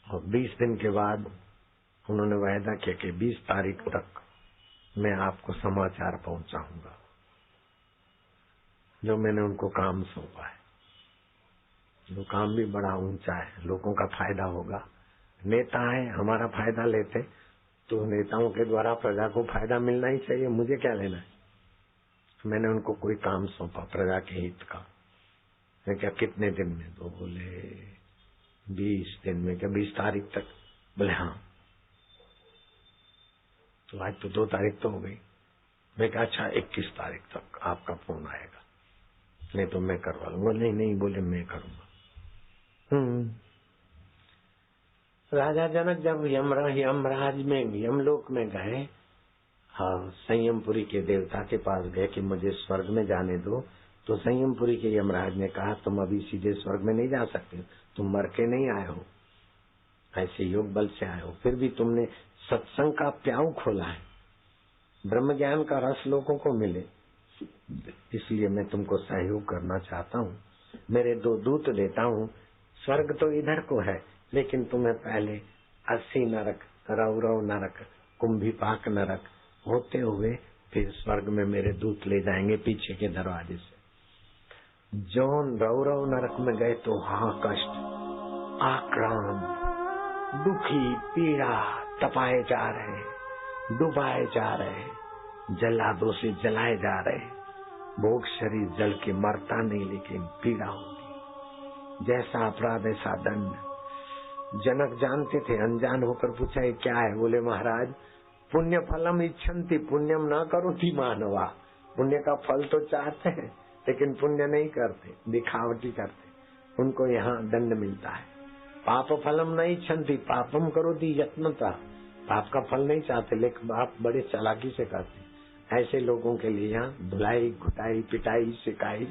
और 20 दिन के बाद उन्होंने वायदा किया कि 20 तारीख तक मैं आपको समाचार पहुंचाऊंगा, जो मैंने उनको काम सौंपा है। वो काम भी बड़ा ऊंचा है, लोगों का फायदा होगा, नेता है, हमारा फायदा लेते, तो नेताओं के द्वारा प्रजा को फायदा मिलना ही चाहिए, मुझे क्या लेना है। मैंने उनको कोई काम सौंपा प्रजा के हित का। मैं क्या कितने दिन में? तो बोले 20 दिन में। क्या 20 तारीख तक? बोले हाँ। तो आज तो 2 तारीख तो हो गई। मैं कहा अच्छा 21 तारीख तक आपका फोन आएगा, नहीं तो मैं करवा लूंगा। नहीं नहीं बोले मैं करूंगा। राजा जनक जब यमराज में यमलोक में गए और संयमपुरी के देवता के पास गए कि मुझे स्वर्ग में जाने दो, तो संयमपुरी के यमराज ने कहा तुम अभी सीधे स्वर्ग में नहीं जा सकते, तुम मर के नहीं आए हो, ऐसे योग बल से आए हो, फिर भी तुमने सत्संग का प्याऊ खोला है, ब्रह्म ज्ञान का रस लोगों को मिले, इसलिए मैं तुमको सहयोग करना चाहता हूँ। मेरे 2 दूत देता हूँ, स्वर्ग तो इधर को है, लेकिन तुम्हें पहले 80 नरक, रौरव नरक, कुंभीपाक नरक होते हुए फिर स्वर्ग में मेरे दूत ले जाएंगे पीछे के दरवाजे से। जो रौरव नरक में गए तो हाँ कष्ट, आक्राम, दुखी, पीड़ा, तपाए जा रहे, डुबाए जा रहे, जलादों से जलाए जा रहे, भोग शरीर जल के मरता नहीं लेकिन पीड़ा होगी, जैसा अपराध ऐसा दंड। जनक जानते थे, अनजान होकर पूछा ये क्या है? बोले महाराज पुण्य फलम इच्छन्ति पुण्यम न करोति मानवा, पुण्य का फल तो चाहते हैं लेकिन पुण्य नहीं करते, दिखावटी करते, उनको यहाँ दंड मिलता है। पाप फलम नहीं इच्छन्ति पापम करोति यत्नता, पाप का फल नहीं चाहते लेकिन आप बड़े चालाकी से करते। ऐसे लोगों के लिए यहाँ धुलाई, घुटाई, पिटाई, सिकाई,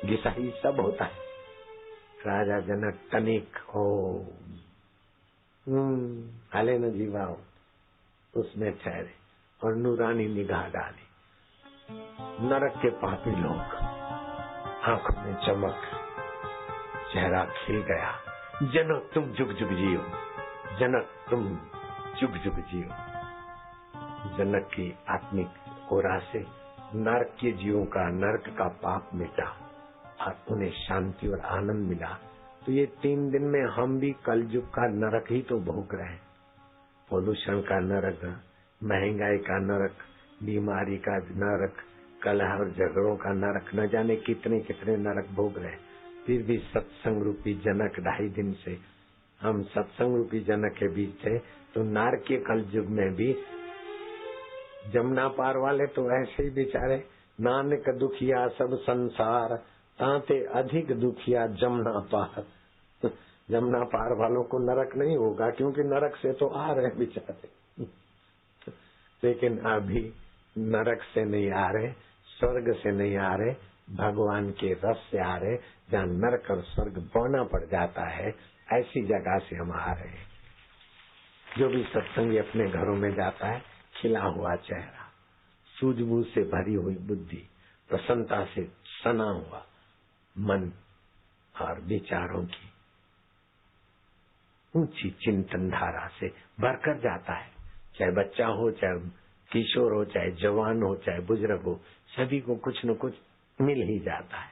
घिसाई सब होता है। राजा जनक तनिक हो हाले न जीवाओ उसमें ठहरे और नूरानी निगाह डाली। नरक के पापी लोग, आंखों में चमक, चेहरा खिल गया। जनक तुम जुग जुग जियो, जनक तुम जुग जुग जियो। जनक की आत्मिक ओरा से नरक के जीवों का, नरक का पाप मिटा और उन्हें शांति और आनंद मिला। तो ये 3 दिन में हम भी कलयुग का नरक ही तो भोग रहे हैं। पोल्यूशन का नरक, महंगाई का नरक, बीमारी का नरक, कलह और झगड़ों का नरक, न जाने कितने कितने नरक भोग रहे। फिर भी सत्संग रूपी जनक 2.5 दिन से हम सत्संग रूपी जनक के बीच थे। तो नारकीय कलयुग में भी जमुना पार वाले तो ऐसे ही बेचारे, नानक दुखिया सब संसार ताते अधिक दुखिया जमुना पार। जमुना पार वालों को नरक नहीं होगा क्योंकि नरक से तो आ रहे बेचारे, लेकिन अभी नरक से नहीं आ रहे, स्वर्ग से नहीं आ रहे, भगवान के रस से आ रहे, जहाँ नरक और स्वर्ग बौना पड़ जाता है, ऐसी जगह से हम आ रहे हैं। जो भी सत्संगी अपने घरों में जाता है, खिला हुआ चेहरा, सूझबूझ से भरी हुई बुद्धि, प्रसन्नता से सना हुआ मन और विचारों की ऊंची चिंतन धारा से भरकर जाता है। चाहे बच्चा हो, चाहे किशोर हो, चाहे जवान हो, चाहे बुजुर्ग हो, सभी को कुछ न कुछ मिल ही जाता है।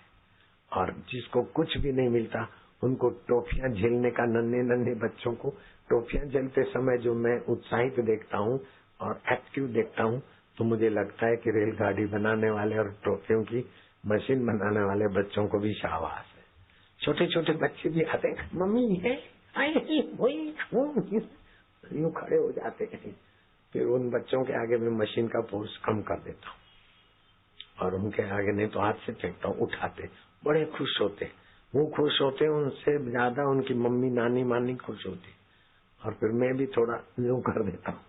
और जिसको कुछ भी नहीं मिलता उनको टोफियां झेलने का, नन्हे नन्हे बच्चों को टोफियां झेलते समय जो मैं उत्साहित देखता हूँ और एक्टिव देखता हूँ, तो मुझे लगता है कि रेलगाड़ी बनाने वाले और टोफियों की मशीन बनाने वाले बच्चों को भी शाबाश है। छोटे छोटे बच्चे भी आते हैं, मम्मी है यूं खड़े हो जाते हैं। फिर उन बच्चों के आगे मैं मशीन का फोर्स कम कर देता हूँ और उनके आगे नहीं तो हाथ से फेंकता हूँ, उठाते, बड़े खुश होते। वो खुश होते, उनसे ज्यादा उनकी मम्मी नानी मानी खुश होती। और फिर मैं भी थोड़ा यूं कर देता हूँ,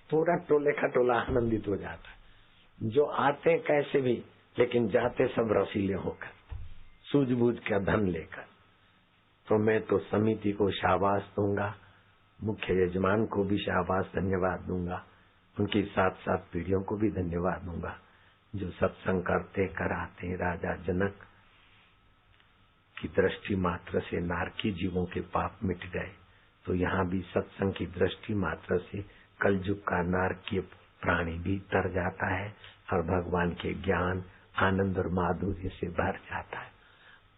पूरा टोले का टोला आनंदित हो जाता है। जो आते कैसे भी, लेकिन जाते सब रसीले होकर, सूझबूझ का धन लेकर। तो मैं तो समिति को शाबाश दूंगा, मुख्य यजमान को भी शाबाश धन्यवाद दूंगा, उनकी 7 पीढ़ियों को भी धन्यवाद दूंगा जो सत्संग करते कराते। राजा जनक की दृष्टि मात्र से नारकी जीवों के पाप मिट गए, तो यहाँ भी सत्संग की दृष्टि मात्र से कलयुग का नारकीय प्राणी भी तर जाता है और भगवान के ज्ञान, आनंद और माधुर्य से भर जाता है।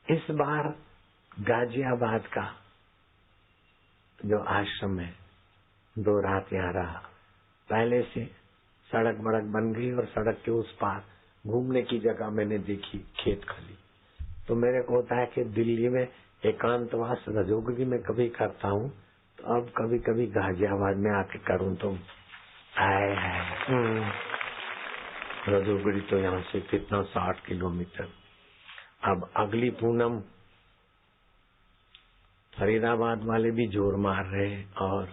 इस बार गाजियाबाद का जो आश्रम है 2 रात यहाँ रहा। पहले से सड़क बड़क बन गई और सड़क के उस पार घूमने की जगह मैंने देखी खेत खली। तो मेरे को होता है कि दिल्ली में एकांतवास रजोगुरी में कभी करता हूँ, तो अब कभी कभी गाजियाबाद में आके करूँ तो आए है। रजोगुरी तो यहाँ से कितना 60 किलोमीटर। अब अगली पूनम फरीदाबाद वाले भी जोर मार रहे हैं और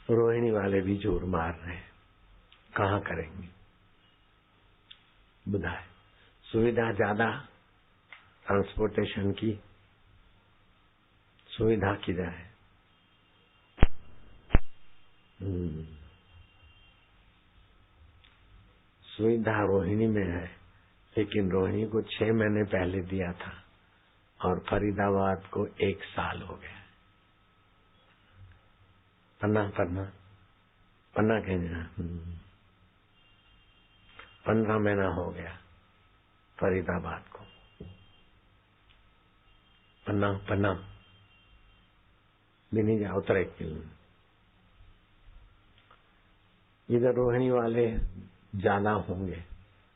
रोहिणी वाले भी जोर मार रहे हैं। कहाँ करेंगे बुधाए? सुविधा ज्यादा, ट्रांसपोर्टेशन की सुविधा किधर है? सुविधा रोहिणी में है, लेकिन रोहिणी को 6 महीने पहले दिया था और फरीदाबाद को 1 साल हो गया। पन्ना कहना 15 महीना हो गया फरीदाबाद को। पन्ना भी नहीं जाओ 3 किलो। इधर रोहिणी वाले ज्यादा होंगे,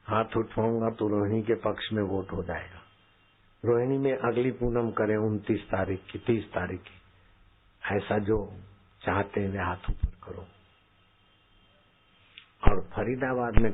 हाथ उठाऊंगा तो रोहिणी के पक्ष में वोट हो जाएगा। रोहिणी में अगली पूनम करें 29 तारीख की, 30 तारीख की, ऐसा जो चाहते हैं हाथ ऊपर करो। और फरीदाबाद में